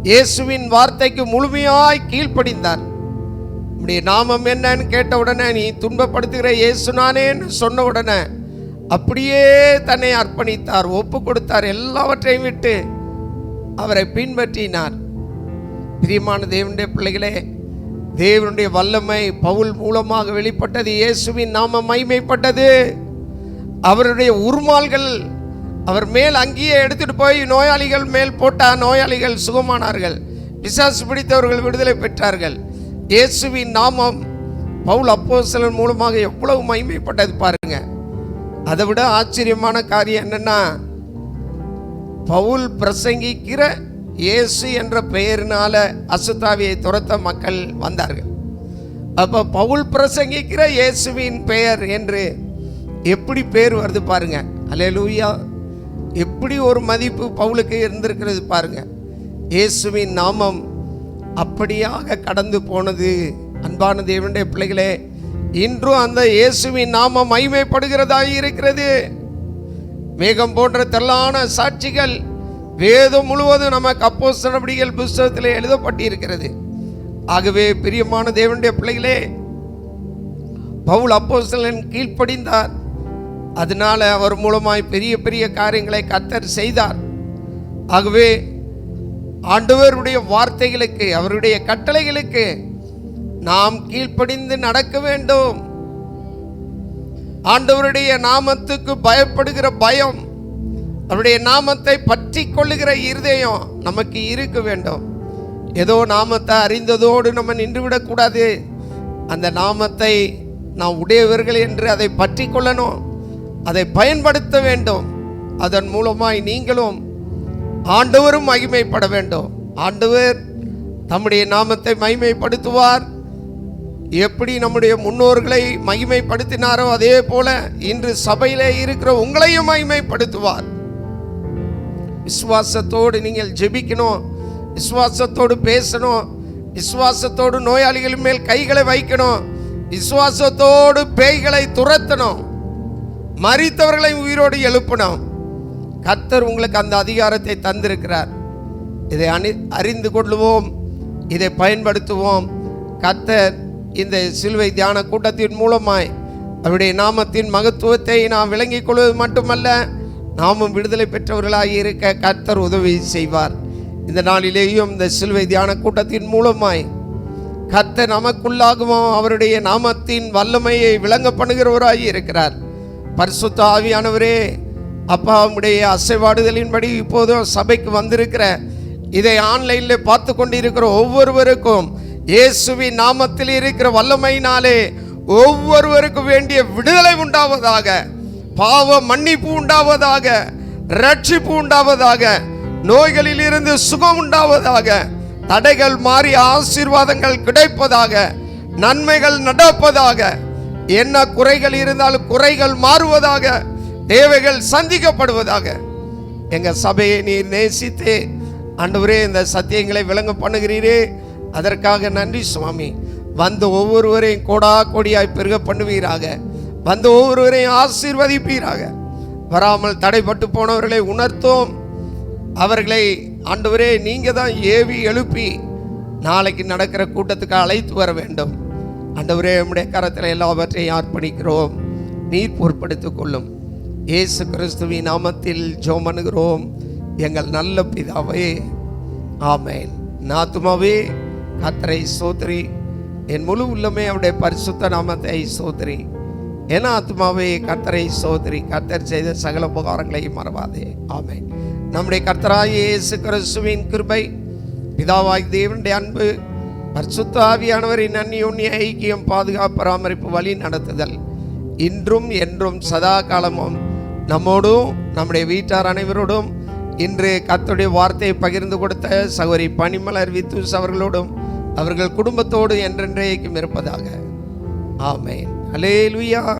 இயேசுவின் வார்த்தைக்கு முழுமையாய் கீழ்ப்படிந்தார். உம்முடைய நாமம் என்னன்னு கேட்ட உடனே, நீ துன்பப்படுத்துகிற இயேசு நானேன்னு சொன்ன உடனே அப்படியே தன்னை அர்ப்பணித்தார், ஒப்பு கொடுத்தார். எல்லாவற்றையும் விட்டு அவரை பின்பற்றினார். பிரியமான தேவனுடைய பிள்ளைகளே, தேவனுடைய வல்லமை பவுல் மூலமாக வெளிப்பட்டது. இயேசுவின் நாமம் மகிமைப்பட்டது. அவருடைய உருமால்கள் அவர் மேல் அங்கேயே எடுத்துட்டு போய் நோயாளிகள் மேல் போட்டார். நோயாளிகள் சுகமானார்கள், பிசாசு பிடித்தவர்கள் விடுதலை பெற்றார்கள். இயேசுவின் நாமம் பவுல் அப்போஸ்தலன் மூலமாக எவ்வளவு மகிமைப்பட்டது பாருங்க. அதை விட ஆச்சரியமான காரியம் என்னன்னா, பவுல் பிரசங்கிக்கிற இயேசு என்ற பெயரினால அசுத்தாவியை துரத்த மக்கள் வந்தார்கள். அப்ப பவுல் பிரசங்கிக்கிற இயேசுவின் பெயர் என்று எப்படி பேர் வருது பாருங்க. அல்லேலூயா! எப்படி ஒரு மதிப்பு பவுலுக்கு இருந்திருக்கிறது பாருங்க. இயேசுவின் நாமம் அப்படியாக கடந்து போனது. அன்பான தேவனுடைய பிள்ளைகளே, இன்றும் அந்த இயேசுவின் நாமம் மகிமைப்படுகிறதாய் இருக்கிறது. மேகம் போன்ற திரளான சாட்சிகள் வேதம் முழுவதும் நமக்கு அப்போஸ்தலர் நடபடிகள் புத்தகத்தில் எழுதப்பட்டிருக்கிறது. ஆகவே பிரியமான தேவனுடைய பிள்ளைகளே, பவுல் அப்போஸ்தலன் கீழ்ப்படிந்தார். அதனால அவர் மூலமாய் பெரிய பெரிய காரியங்களை கர்த்தர் செய்தார். ஆகவே ஆண்டவருடைய வார்த்தைகளுக்கு, அவருடைய கட்டளைகளுக்கு நாம் கீழ்ப்படிந்து நடக்க வேண்டும். ஆண்டவருடைய நாமத்துக்கு பயப்படுகிற பயம், அவருடைய நாமத்தை பற்றி கொள்ளுகிற இருதயம் நமக்கு இருக்க வேண்டும். ஏதோ நாமத்தை அறிந்ததோடு நம்ம நின்றுவிடக்கூடாது. அந்த நாமத்தை நாம் உடையவர்கள் என்று அதை பற்றி கொள்ளணும், அதை பயன்படுத்த வேண்டும். அதன் மூலமாய் நீங்களும் ஆண்டவரும் மகிமைப்பட வேண்டும். ஆண்டவர் தம்முடைய நாமத்தை மகிமைப்படுத்துவார். எப்படி நம்முடைய முன்னோர்களை மகிமைப்படுத்தினாரோ அதே போல இன்று சபையிலே இருக்கிற உங்களையும் மகிமைப்படுத்துவார். விசுவாசத்தோடு நீங்கள் ஜெபிக்கணும், விசுவாசத்தோடு பேசணும், விசுவாசத்தோடு நோயாளிகள் மேல் கைகளை வைக்கணும், விசுவாசத்தோடு பேய்களை துரத்தணும், மரித்தவர்களை உயிரோடு எழுப்பணும். கர்த்தர் உங்களுக்கு அந்த அதிகாரத்தை தந்திருக்கிறார். இதை அறிந்து கொள்ளுவோம், இதை பயன்படுத்துவோம். கர்த்தர் இந்த சிலுவை தியான கூட்டத்தின் மூலமாய் அவருடைய நாமத்தின் மகத்துவத்தை நாம் விளங்கிக் கொள்வது மட்டுமல்ல, நாமும் விடுதலை பெற்றவர்களாக இருக்க கர்த்தர் உதவி செய்வார். இந்த நாளிலேயும் இந்த சிலுவை தியான கூட்டத்தின் மூலமாய் கர்த்தர் நமக்குள்ளாகவும் அவருடைய நாமத்தின் வல்லமையை விளங்க பண்ணுகிறவராக இருக்கிறார். பரிசுத்த ஆவியானவரே, அப்பா உம்முடைய அசைவாடுதலின்படி இப்போதும் சபைக்கு வந்திருக்கிற, இதை ஆன்லைனில் பார்த்து கொண்டிருக்கிற ஒவ்வொருவருக்கும் இயேசுவின் நாமத்தில் இருக்கிற வல்லமையினாலே ஒவ்வொருவருக்கும் வேண்டிய விடுதலை உண்டாவதாக, பாவ மன்னிப்பு உண்டாவதாக, ரட்சிப்பு உண்டாவதாக, நோய்களில் இருந்து சுகம் உண்டாவதாக, தடைகள் மாறி ஆசீர்வாதங்கள் கிடைப்பதாக, நன்மைகள் நடப்பதாக, என்ன குறைகள் இருந்தாலும் குறைகள் மாறுவதாக, தேவைகள் சந்திக்கப்படுவதாக. எங்க சபையை நீர் நேசித்து ஆண்டவரே இந்த சத்தியங்களை விளங்க பண்ணுகிறீரே, அதற்காக நன்றி சுவாமி. வந்து ஒவ்வொருவரையும் கோடா கோடியாய் பெருக பண்ணுவீராக, வந்து ஒவ்வொருவரையும் ஆசீர்வதிப்பீராக. வராமல் தடைப்பட்டு போனவர்களை உணர்த்தோம். அவர்களை ஆண்டவரே நீங்க தான் ஏவி எழுப்பி நாளைக்கு நடக்கிற கூட்டத்துக்கு அழைத்து வர வேண்டும். ஆண்டவரே நம்முடைய கரத்தில் எல்லாவற்றையும் அர்ப்பணிக்கிறோம், நீர் பொறுப்படுத்திக் கொள்ளும். இயேசு கிறிஸ்துவின் நாமத்தில் ஜெபம் பண்ணுகிறோம் எங்கள் நல்ல பிதாவே, ஆமென். ஆத்துமாவே கர்த்தரை ஸ்தோத்திரி, என் முழு உள்ளமே அவருடைய பரிசுத்த நாமத்தை ஸ்தோத்திரி. என் ஆத்துமாவே கர்த்தரை ஸ்தோத்திரி, கர்த்தர் செய்த சகல உபகாரங்களையும் மறவாதே. ஆமென். நம்முடைய கர்த்தராகிய இயேசு கிறிஸ்துவின் கிருபை, பிதாவாகிய தேவனுடைய அன்பு, பரிசுத்த ஆவியானவரின் அந்யோன்ய ஐக்கியம், பாதுகாப்பு, பராமரிப்பு, வழி நடத்துதல் இன்றும் என்றும் சதா காலமும் நம்மோடும் நம்முடைய வீட்டார் அனைவரோடும், இன்று கர்த்தருடைய வார்த்தையை பகிர்ந்து கொடுத்த சகோதரி பனிமலர் வித்துஸ் அவர்களோடும் அவர்கள் குடும்பத்தோடு என்றென்றைக்கும் இருப்பதாக. ஆமென். அல்லேலூயா.